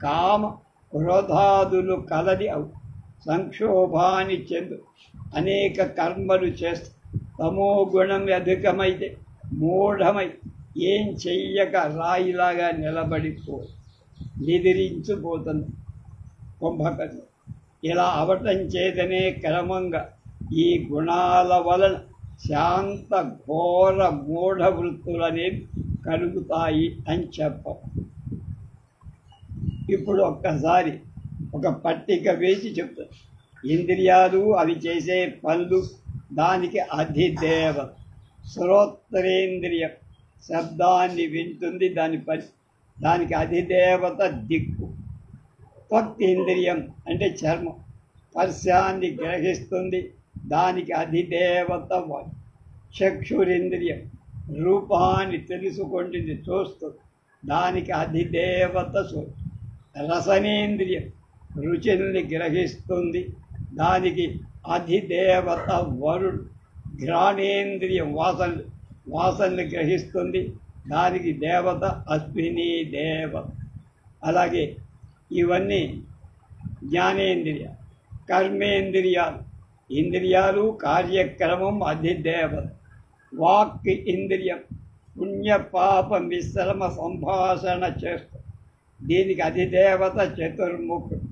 కామ క్రోధాదులు కలది అవు సంక్షోభాన్ని చెందు అనేక కర్మలు చేస్తూ, తమో గుణం అధికమైతే మూఢమై ఏం చెయ్యక రాయిలాగా నిదిరించిపోతుంది కుంభకర్ణుడు. ఇలా అవటం చేతనే క్రమంగా ఈ గుణాల వలన శాంత ఘోర మూఢ వృత్తులనేవి కలుగుతాయి అని చెప్పం. ఇప్పుడు ఒక్కసారి ఒక పట్టిక వేసి చెప్తారు. ఇంద్రియాలు అవి చేసే పనులు, దానికి అధిదేవత. శ్రోత్రేంద్రియం శబ్దాన్ని వింటుంది, దానికి అధిదేవత దిక్కు. త్వక్కేంద్రియం అంటే చర్మం స్పర్శాన్ని గ్రహిస్తుంది, దానికి అధిదేవత వాయు. చక్షురింద్రియం రూపాన్ని తెలుసుకుంటుంది, చూస్తుంది, దానికి అధిదేవత సూర్యుడు. రసనేంద్రియం రుచిని గ్రహిస్తుంది, దానికి అధిదేవత వరుడు. ఘ్రాణేంద్రియం వాసనని గ్రహిస్తుంది, దానికి దేవత అశ్విని దేవత. అలాగే ఇవన్నీ జ్ఞానేంద్రియ. కర్మేంద్రియాలు, ఇంద్రియాలు కార్యక్రమం అధిదేవత. వాక్ ఇంద్రియం పుణ్యపాప మిశ్రమ సంభాషణ చేస్తుంది, దీనికి అధిదేవత చతుర్ముఖుడు.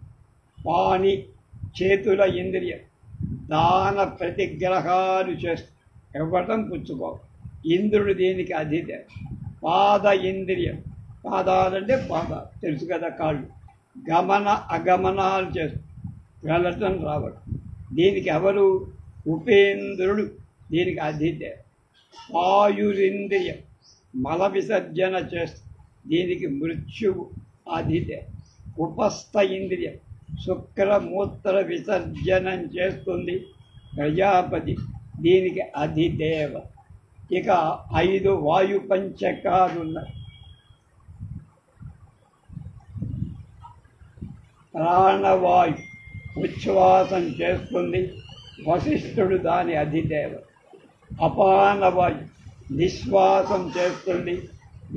పాణి చేతుల ఇంద్రియం దాన ప్రతిగ్రహాలు చేస్తుంది, ఇవ్వటం పుచ్చుకో. ఇంద్రుడు దీనికి అధిదేవత. పాద ఇంద్రియం, పాదాలంటే పాదాలు తెలుసు కదా, కాళ్ళు. గమన అగమనాలు చేస్తుంది, వెళ్ళటం రావటం. దీనికి ఎవరు? ఉపేంద్రుడు, దీనికి అధిదేవత. వాయురింద్రియం మల విసర్జన చేస్తుంది, దీనికి మృత్యువు అధిదేవత. ఉపస్థ ఇంద్రియం శుక్రమూత్ర విసర్జనం చేస్తుంది, ప్రజాపతి, దీనికి అధిదేవత. ఇక 5 వాయు పంచకాలున్నాయి. ప్రాణవాయు ఉచ్ఛ్వాసం చేస్తుంది, వశిష్ఠుడు దాని అధిదేవత. అపానవాయు నిశ్వాసం చేస్తుంది,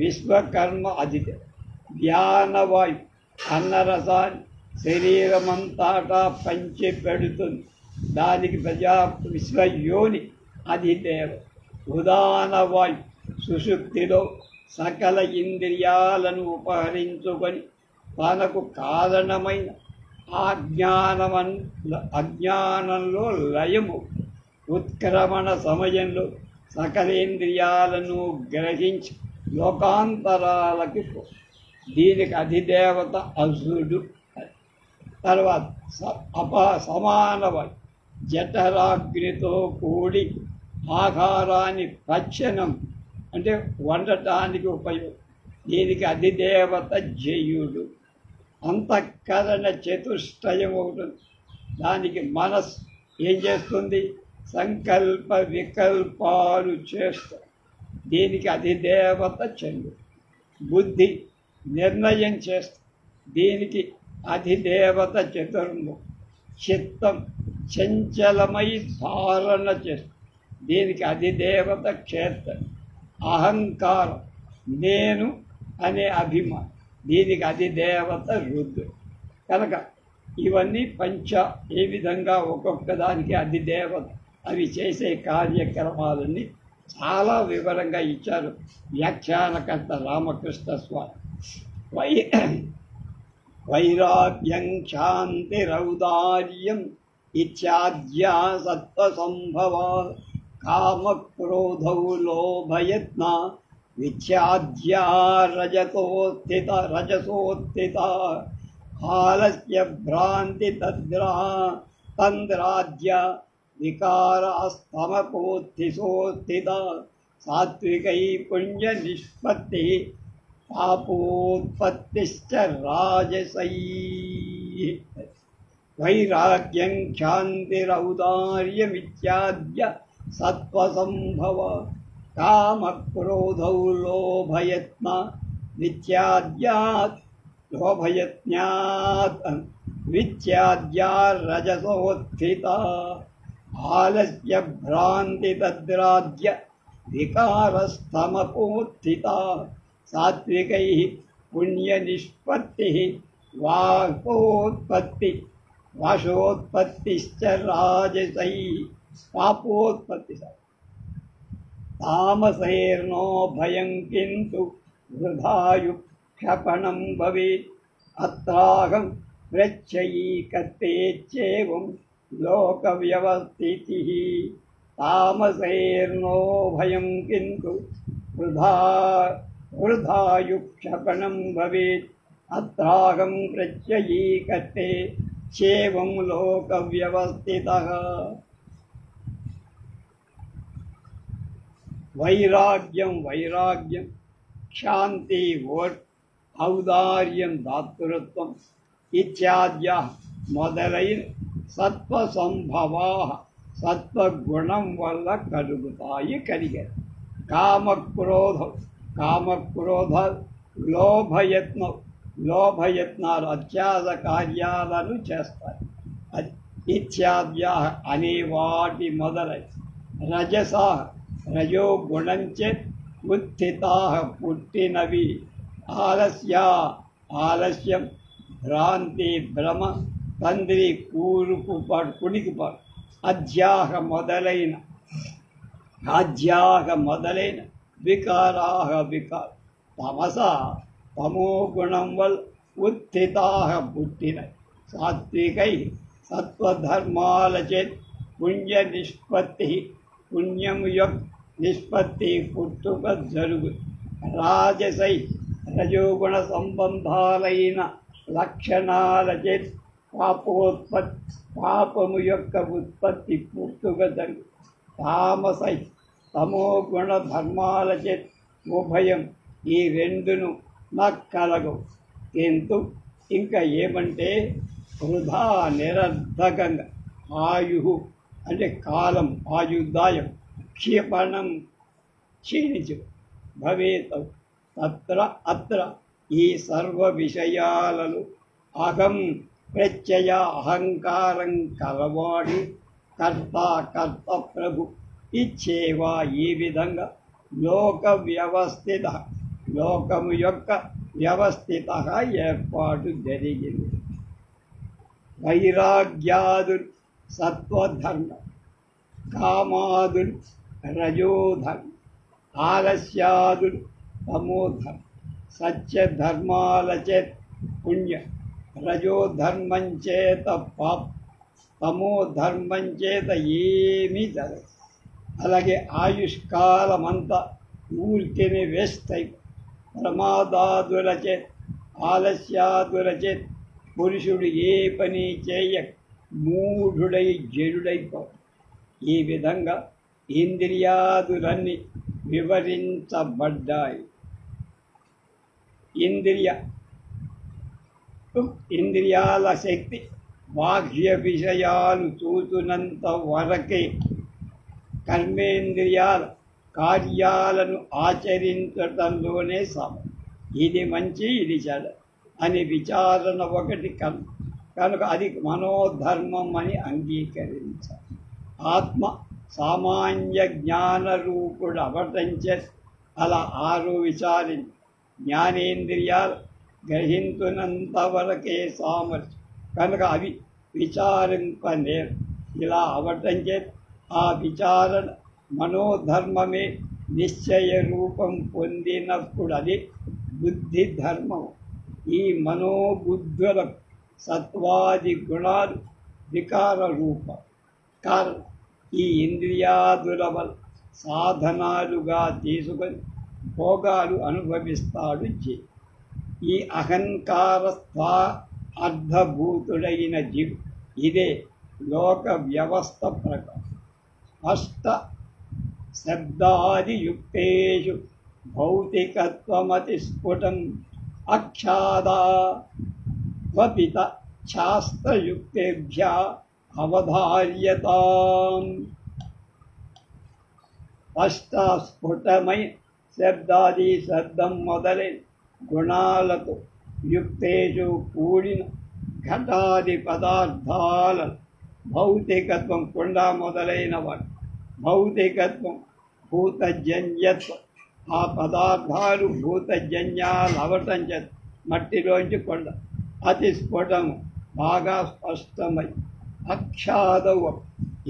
విశ్వకర్మ అధిదేవత. ధ్యానవాయు అన్నరసాన్ని శరీరమంతటా పంచి పెడుతుంది, దానికి విశ్వయోని అధిదేవ. ఉదానవాయు సుషుప్తిలో సకల ఇంద్రియాలను ఉపహరించుకొని తనకు కారణమైన అజ్ఞానంలో లయము ఉత్క్రమణ సమయంలో సకలేంద్రియాలను గ్రహించి లోకాంతరాలకి దీనికి అధిదేవత అసురుడు. తర్వాత సమానవాయు జఠరాగ్నితో కూడి ఆహారాన్ని పచ్చనం అంటే వండటానికి ఉపయోగం. దీనికి అధిదేవత జయుడు. అంతఃకరణ చతుష్టయం అవుతుంది. దానికి మనస్సు ఏం చేస్తుంది? సంకల్ప వికల్పాలు చేస్తుంది. దీనికి అధిదేవత చంద్రుడు. బుద్ధి నిర్ణయం చేస్తుంది. దీనికి అధిదేవత చతుర్ముఖం. చిత్తం చంచలమై ధారణ చేస్తుంది. దీనికి అధిదేవత క్షేత్రం. అహంకారం నేను అనే అభిమానం. దీనికి అధిదేవత రుద్రుడు. కనుక ఇవన్నీ ఏ విధంగా ఒక్కొక్క దానికి అధిదేవత అవి చేసే కార్యక్రమాలన్నీ చాలా వివరంగా ఇచ్చారు వ్యాఖ్యానకర్త రామకృష్ణ స్వామి. వైరాగ్యం శాంతిరౌదార్యం ఇత్యాద్యా సత్వసంభవా కామక్రోధౌ లోభయత్న విచ్ఛాద్యా రజసోత్థిత ఆలస్య భ్రాంతి తంద్రాద్య వికారాస్తమకోత్థిసోత్థిత సాత్వికై పుణ్య నిష్పత్తి పాపోత్పత్తిశ్చ రాజసై. వైరాగ్యం శాంతిరౌదార్యమిత్యాద్య సత్వసంభవ కామక్రోధౌ లోభయత్న విచ్ఛాద్యా రజసోత్థిత ఆలస్య భ్రాంతి తద్రాద్య వికారస్తమపోత్థిత సాత్వికై పుణ్య నిష్పత్తి వాశోత్పత్తిశ్చ రాజసై పాపోత్పత్తి. తామసైర్నో భయం కింటు వృధాయుక్షపణం భవేత్ అత్రాహం ప్రచ్చయీకర్తేచ్చేవం లోకవ్యవస్థితిః. తామసైర్నో భయం కింటు వృధాయుక్షపణం భవేత్ అత్రాహం ప్రచ్చయీకర్తే చేవం లోకవ్యవస్థితః. వైరాగ్యం శాంతి ఔదార్యం దాతృత్వం ఇత్యాద్య మొదలైన సత్వసంభవా సత్వగుణం వల్ల కలిగాయి. కామక్రోధ లోభయత్నాలు అత్యాస కార్యాలను చేస్తాయి. ఇత్యాద్య అనే వాటి మొదలై రజోగుణంచే ఉత్థితా పుట్టినవి. ఆలస్యం భ్రాంతి భ్రమ తంద్రి కునికిపాడు అధ్యాహ మొదలైన వికారాహ తమో గుణం వల్ల ఉత్థితా పుట్టినవి. సాత్వికై సత్వధర్మాలచే పుణ్య నిష్పత్తి పుణ్యము యొక్క నిష్పత్తి పుట్టుక జరుగు. రాజసై రజోగుణ సంబంధాలైన లక్షణాలచే పాపము యొక్క ఉత్పత్తి పుట్టుక జరుగు. తామసై తమోగుణ ధర్మాలచే ఉభయం ఈ రెండును నాకు కలగవు. కింటు ఇంకా ఏమంటే వృధా నిరర్ధకంగా ఆయు అంటే కాలం ఆయుర్దాయం క్షిపణం క్షీణించు భవేత్. అత్ర ఈ సర్వ విషయాలలో అహం ప్రత్యయ అహంకారం కలవాడి కర్త ప్రభు ఇచ్చేవా ఈ విధంగా లోకము యొక్క వ్యవస్థిత ఏర్పాటు జరిగింది. వైరాగ్యాదు సత్వధర్మం, కామాదులు రజోధర్మం, ఆలస్యాదులు తమోధర్మం. సత్యధర్మాలచే పుణ్యం, రజోధర్మం చేత పాపం, తమోధర్మం చేత ఏమీ జరగదు. అలాగే ఆయుష్కాలమంతా ఊరికేనే వేస్ట్ అయిపో. ప్రమాదాదులచే ఆలస్యాదులచే పురుషుడు ఏ పని చేయక మూఢుడై జడుడైపో. ఈ విధంగా ఇంద్రియాదులన్నీ వివరించబడ్డాయి. ఇంద్రియాల శక్తి బాహ్య విషయాలు చూసినంత వరకే. కర్మేంద్రియాల కార్యాలను ఆచరించటంలోనే సమం. ఇది మంచి, ఇది చెడ అని విచారణ ఒకటి కనుక అది మనోధర్మం అని అంగీకరించాలి. ఆత్మ సామాన్య జ్ఞాన రూపుడు అవటంచే అలా ఆరు విచారించి జ్ఞానేంద్రియాలు గ్రహించునంత వరకే సామర్థ్యం కనుక అవి విచారింపనేరు. ఇలా అవటం చేత ఆ విచారణ మనోధర్మమే నిశ్చయ రూపం పొందినప్పుడు అది బుద్ధి ధర్మం. ఈ మనోబుద్ధులకు సత్వాది గుణాలు వికార రూపం. కారణం ఈ ఇంద్రియాదుల వల్ల సాధనాలుగా తీసుకొని భోగాలు అనుభవిస్తాడు జీవి. ఈ అహంకార అర్ధభూతుడైన జీవి ఇదే లోక వ్యవస్థ ప్రకారం. అష్ట శబ్దాదియుక్తేషు భౌతికత్వమతి స్ఫుటం అక్షాదా వపిత శాస్త్రయుక్తేభ్య అవధార్యతాం. అష్టస్ఫుటమై శబ్దాది శబ్దం మొదలైన గుణాలతో యుక్తేషు కూడిన ఘటాది పదార్థాల భౌతికత్వం కుండ మొదలైన వాటి భౌతికత్వం భూతజన్యత్వం. ఆ పదార్థాలు భూతజన్యాలు అవటం చేత మట్టిలోంచి కొండ అతి స్ఫుటము బాగా స్పష్టమై అక్షాదవ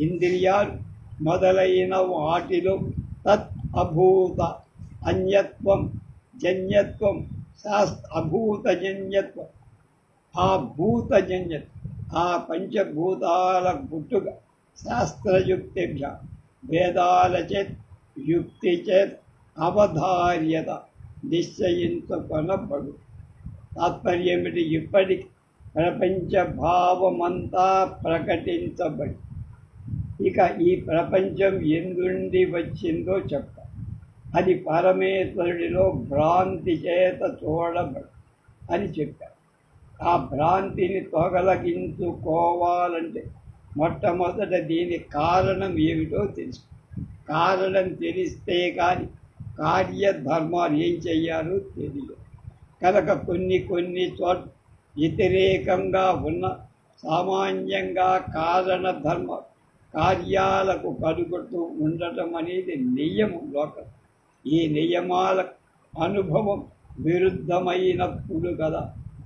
ఇంద్రియాలు మొదలైన వాటిలో తత్ అభూత అన్యత్వం జన్యత్వం అభూతజన్యత్వం. ఆ భూతజన్యత్వం ఆ పంచభూతాల గుట్టుగా శాస్త్రయుక్తిభ్య వేదాల చేత్ యుక్తి చేత్ అవధార్యత నిశ్చయించుకొనబడు. తాత్పర్యమిటి ఇప్పటికి ప్రపంచ భావమంతా ప్రకటించబడి ఇక ఈ ప్రపంచం ఎందుండి వచ్చిందో చెప్తా. అది పరమేశ్వరుడిలో భ్రాంతి చేత చూడబడు అని చెప్పారు. ఆ భ్రాంతిని తొలగించుకోవాలంటే మొట్టమొదట దీని కారణం ఏమిటో తెలుసు. కారణం తెలిస్తే కానీ కార్యధర్మాలు ఏం చెయ్యాలో తెలియదు. కనుక కొన్ని చోట్ల వ్యతిరేకంగా ఉన్న సామాన్యంగా కారణ ధర్మ కార్యాలకు కలుగుతూ ఉండటం అనేది నియమం లోకం. ఈ నియమాల అనుభవం విరుద్ధమైనప్పుడు కదా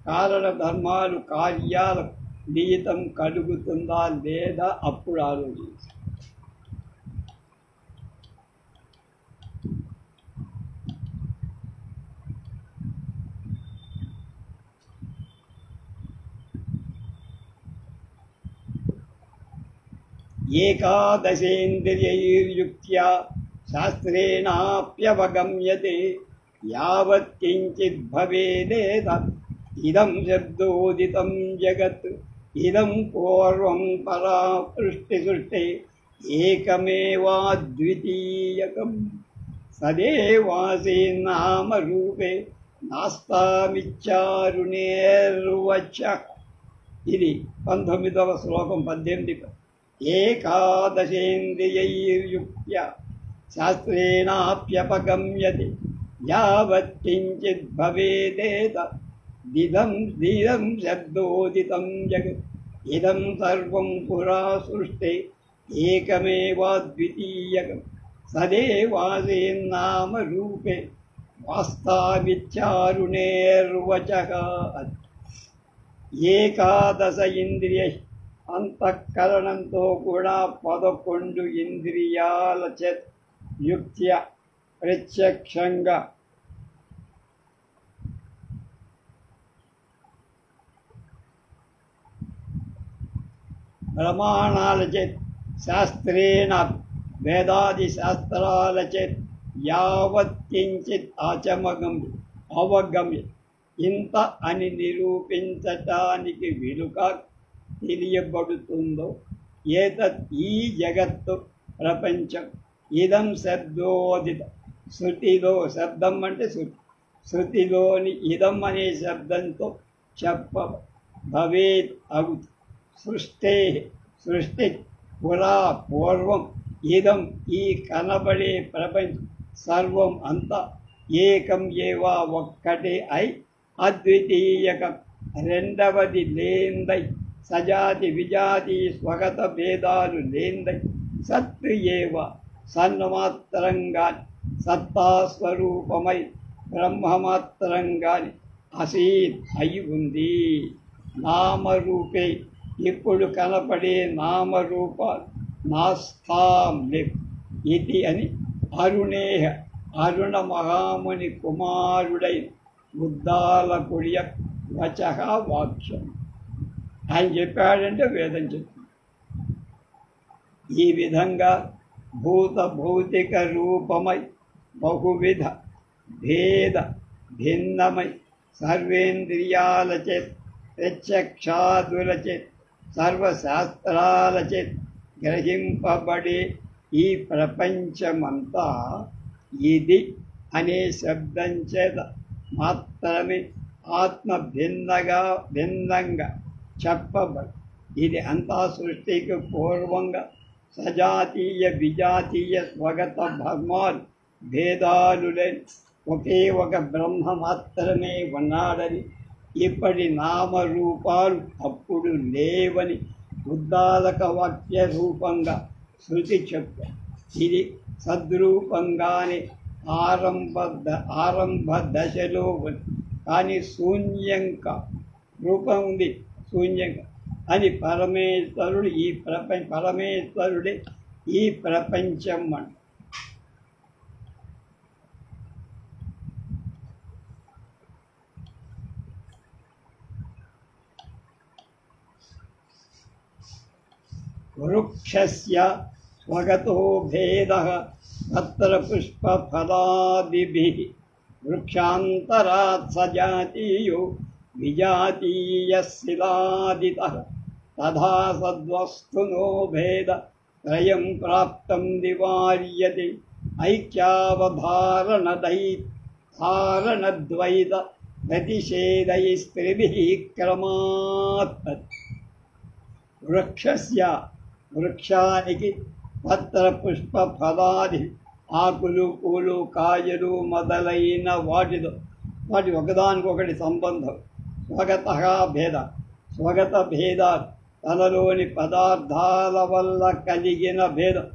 కారణ ధర్మాలు కార్యాలకు నియతం కలుగుతుందా లేదా అప్పుడు ఆలోచించాలి. ఏకాదశేంద్రియైర్యుక్త్యా శాస్త్రేణాప్యవగమ్యతే యావత్ కించిత్ భవేదేత ఇదం శబ్దోదితం జగత్ ఇదం పూర్వం పరా సృష్టి ఏకమేవాద్వితీయకం సదేవాసే నామ రూపే నాస్తామిచ్చారుణేర్వచ. ఇది 19వ శ్లోకం 18. ఏకాదశేంద్రియైర్యుక్త్యా శాస్త్రేణాప్యపగమ్యతే యావత్ కించిత్ భవేదేత ఇదం శబ్దోదితం జగత్ ఇదం సర్వం పురా సృష్టి ఏకమేవాద్వితీయకం సదేవాసేన్నామ రూపే వాస్తామిచ్చారుణేర్వచః. ఏకాదశ ఇంద్రియ అంతఃకరణంతో కూడా 11 ఇంద్రియాల చేత యుక్త్య ప్రత్యక్షంగా ప్రమాణాల చేత శాస్త్రేణ వేదాది శాస్త్రాల చేత యావత్ కించిత్ అవగమ్య ఇంత అని నిరూపించటానికి వీలుగా తెలియబడుతుందో ఏతత్ ఈ జగత్తు ప్రపంచం ఇదం శబ్దోదిత శృతిలో శబ్దం అంటే శృతిలోని ఇదం అనే శబ్దంతో చెప్ప భవేత్ అగు సృష్టి పూర్వం ఇదం ఈ కనబడే ప్రపంచం సర్వం అంతా ఏకం ఏవా ఒక్కటే అయి అద్వితీయక రెండవది లేందై సజాతి విజాతి స్వగత భేదాలు లేందై సత్తు ఏవ సన్మాత్రంగాని సత్తాస్వరూపమై బ్రహ్మమాత్రంగాని అసీత్ అయి ఉంది. నామరూపే ఇప్పుడు కనపడే నామరూపాలు నాస్థాం లేవు ఇది అని అరుణ మహాముని కుమారుడైన ఉద్దాలకుడియ వచః వాక్యం. ఆయన చెప్పాడంటే వేదం చెప్తుంది. ఈ విధంగా భౌతిక రూపమై బహువిధ భేద భిన్నమై సర్వేంద్రియాల చేత ప్రత్యక్షాదుల చేత సర్వశాస్త్రాల చేత గ్రహింపబడే ఈ ప్రపంచమంతా ఇది అనే శబ్దం చేత మాత్రమే ఆత్మ భిన్నంగా చెప్పబడి ఇది అంతా సృష్టికి పూర్వంగా సజాతీయ విజాతీయ స్వగత ధర్మాలు భేదాలు లేని ఒకే ఒక బ్రహ్మ మాత్రమే ఉన్నాడని ఇప్పటి నామరూపాలు అప్పుడు లేవని ఉద్దాలక వాక్య రూపంగా శృతి చెప్పారు. ఇది సద్రూపంగానే ఆరంభ దశలో కానీ శూన్యంగా రూపం ఉంది శూన్యంగా అని పరమేశ్వరుడే ఈ ప్రపంచం అంట. వృక్షస్య స్వగతో భేదః తత్ర పుష్పఫలాదిభిః వృక్షాంతరాత్ సజాతీయో విజాతీయశిలాదితః తథా సద్వస్తునో భేద త్రయం ప్రాప్తం నివార్యతే ఐక్యావధారణద్వైత ప్రతిషేధైస్త్రిభిః క్రమాత్. వృక్షానికి పత్ర పుష్ప ఫలాది ఆకులు పూలు కాయలు మొదలైన వాటి ఒకదానికొకటి సంబంధం. స్వగత భేదాలు తనలోని పదార్థాల వల్ల కలిగిన భేదం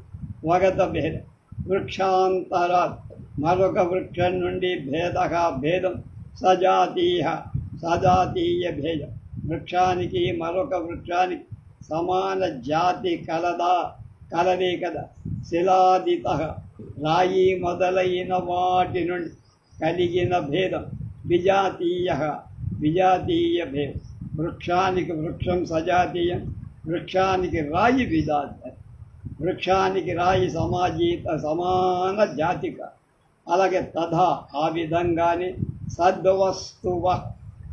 స్వగత భేదం. వృక్షాంతరాత్ మరొక వృక్షం నుండి భేదం సజాతీయ భేదం. వృక్షానికి మరొక వృక్షానికి సమాన జాతి కలదే కదా. శిలాదిత రాయి మొదలైన వాటి నుండి కలిగిన భేదం విజాతీయ భేదం. వృక్షానికి వృక్షం సజాతీయం, వృక్షానికి రాయి విజాతీయం. వృక్షానికి రాయి సమాన జాతిక. అలాగే తథా ఆ విధంగానే సద్వస్తువ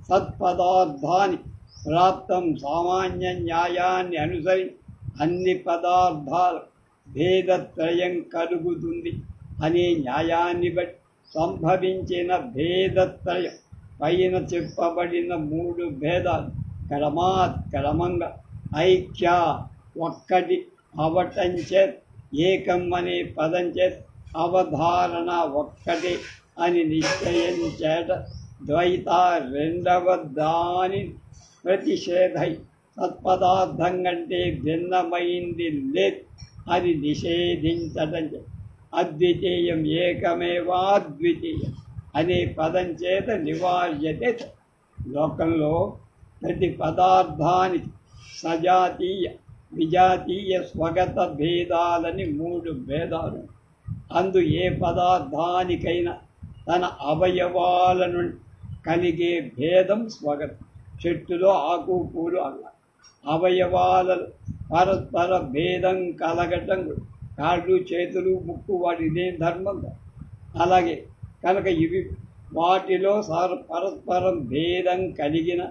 సత్పదార్థాన్ని ప్రాప్తం సామాన్య న్యాయాన్ని అనుసరించి అన్ని పదార్థాల భేదత్రయం కలుగుతుంది అనే న్యాయాన్ని బట్టి సంభవించిన భేదత్రయం పైన చెప్పబడిన 3 భేదాలు క్రమంగా ఐక్య ఒక్కటి అవటం చేత ఏకం అనే పదం చేత అవధారణ ఒక్కటే అని నిశ్చయించేట ద్వైత రెండవ దాని ప్రతిషేధై సత్పదార్థం కంటే భిన్నమైంది లేదు అది నిషేధించటం అద్వితీయం ఏకమేవాద్వితీయం అనే పదం చేత నివార్యతే. లోకంలో ప్రతి పదార్థానికి సజాతీయ విజాతీయ స్వగత భేదాలని 3 భేదాలు. అందు ఏ పదార్థానికైనా తన అవయవాల నుండి కలిగే భేదం స్వగతం. చెట్టులో ఆకు పూలు అల్ల అవయవాలలో పరస్పర భేదం కలగటం, కాళ్ళు చేతులు ముక్కు వాటి ఇదే ధర్మం. అలాగే కనుక ఇవి వాటిలో పరస్పరం భేదం కలిగిన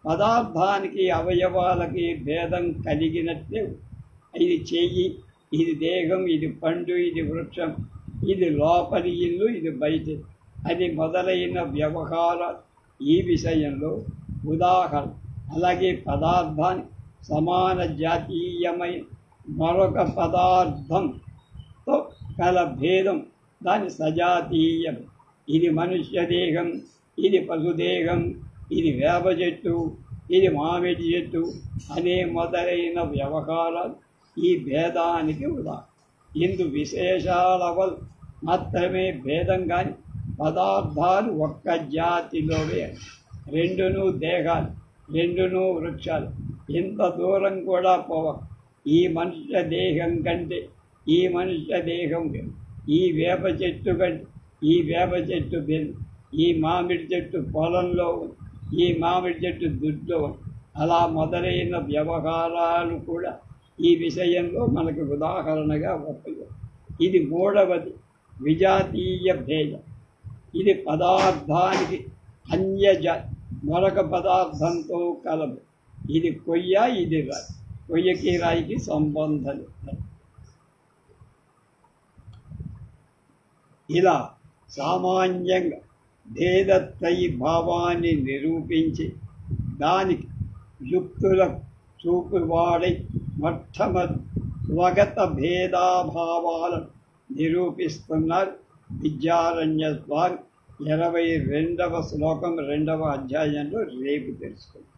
పదార్థానికి అవయవాలకి భేదం కలిగినట్లే. ఇది చెయ్యి, ఇది దేహం, ఇది పండు, ఇది వృక్షం, ఇది లోపలి ఇల్లు, ఇది బయట అది మొదలైన వ్యవహారాలు ఈ విషయంలో ఉదాహరణ. అలాగే పదార్థాన్ని సమాన జాతీయమైన మరొక పదార్థంతో కల భేదం దాని సజాతీయం. ఇది మనుష్య దేహం, ఇది పశుదేహం, ఇది వేప చెట్టు, ఇది మామిడి చెట్టు అనే మొదలైన వ్యవహారాలు ఈ భేదానికి ఉదాహరణ. ఇందు విశేషాల వల్ల మాత్రమే భేదం. కానీ పదార్థాలు ఒక్క జాతిలోవే. రెండును దేహాలు, రెండును వృక్షాలు. ఇంత దూరం కూడా పోవ. ఈ మనుష్య దేహం కంటే ఈ మనుష్య దేహం, ఈ వేప చెట్టు కంటే ఈ వేప చెట్టు బెల్లు, ఈ మామిడి చెట్టు పొలంలో, ఈ మామిడి చెట్టు దుడ్లో, అలా మొదలైన వ్యవహారాలు కూడా ఈ విషయంలో మనకు ఉదాహరణగా ఉపయోగం. ఇది 3వది విజాతీయ భేదం. ఇది పదార్థానికి మరొక పదార్థంతో కలదు. ఇది కొయ్య, ఇది రాయి. కొయ్యకి రాయికి సంబంధం. ఇలా సామాన్యంగా భేదత్రయీ భావాన్ని నిరూపించి దానికి యుక్తులకు చూపువాడై మొట్టమొదటి స్వగత భేదాభావాలను నిరూపిస్తున్నారు విద్యారణ్య స్వామి. 22వ శ్లోకం 2వ అధ్యాయంలో రేపు తెలుసుకుంటాం.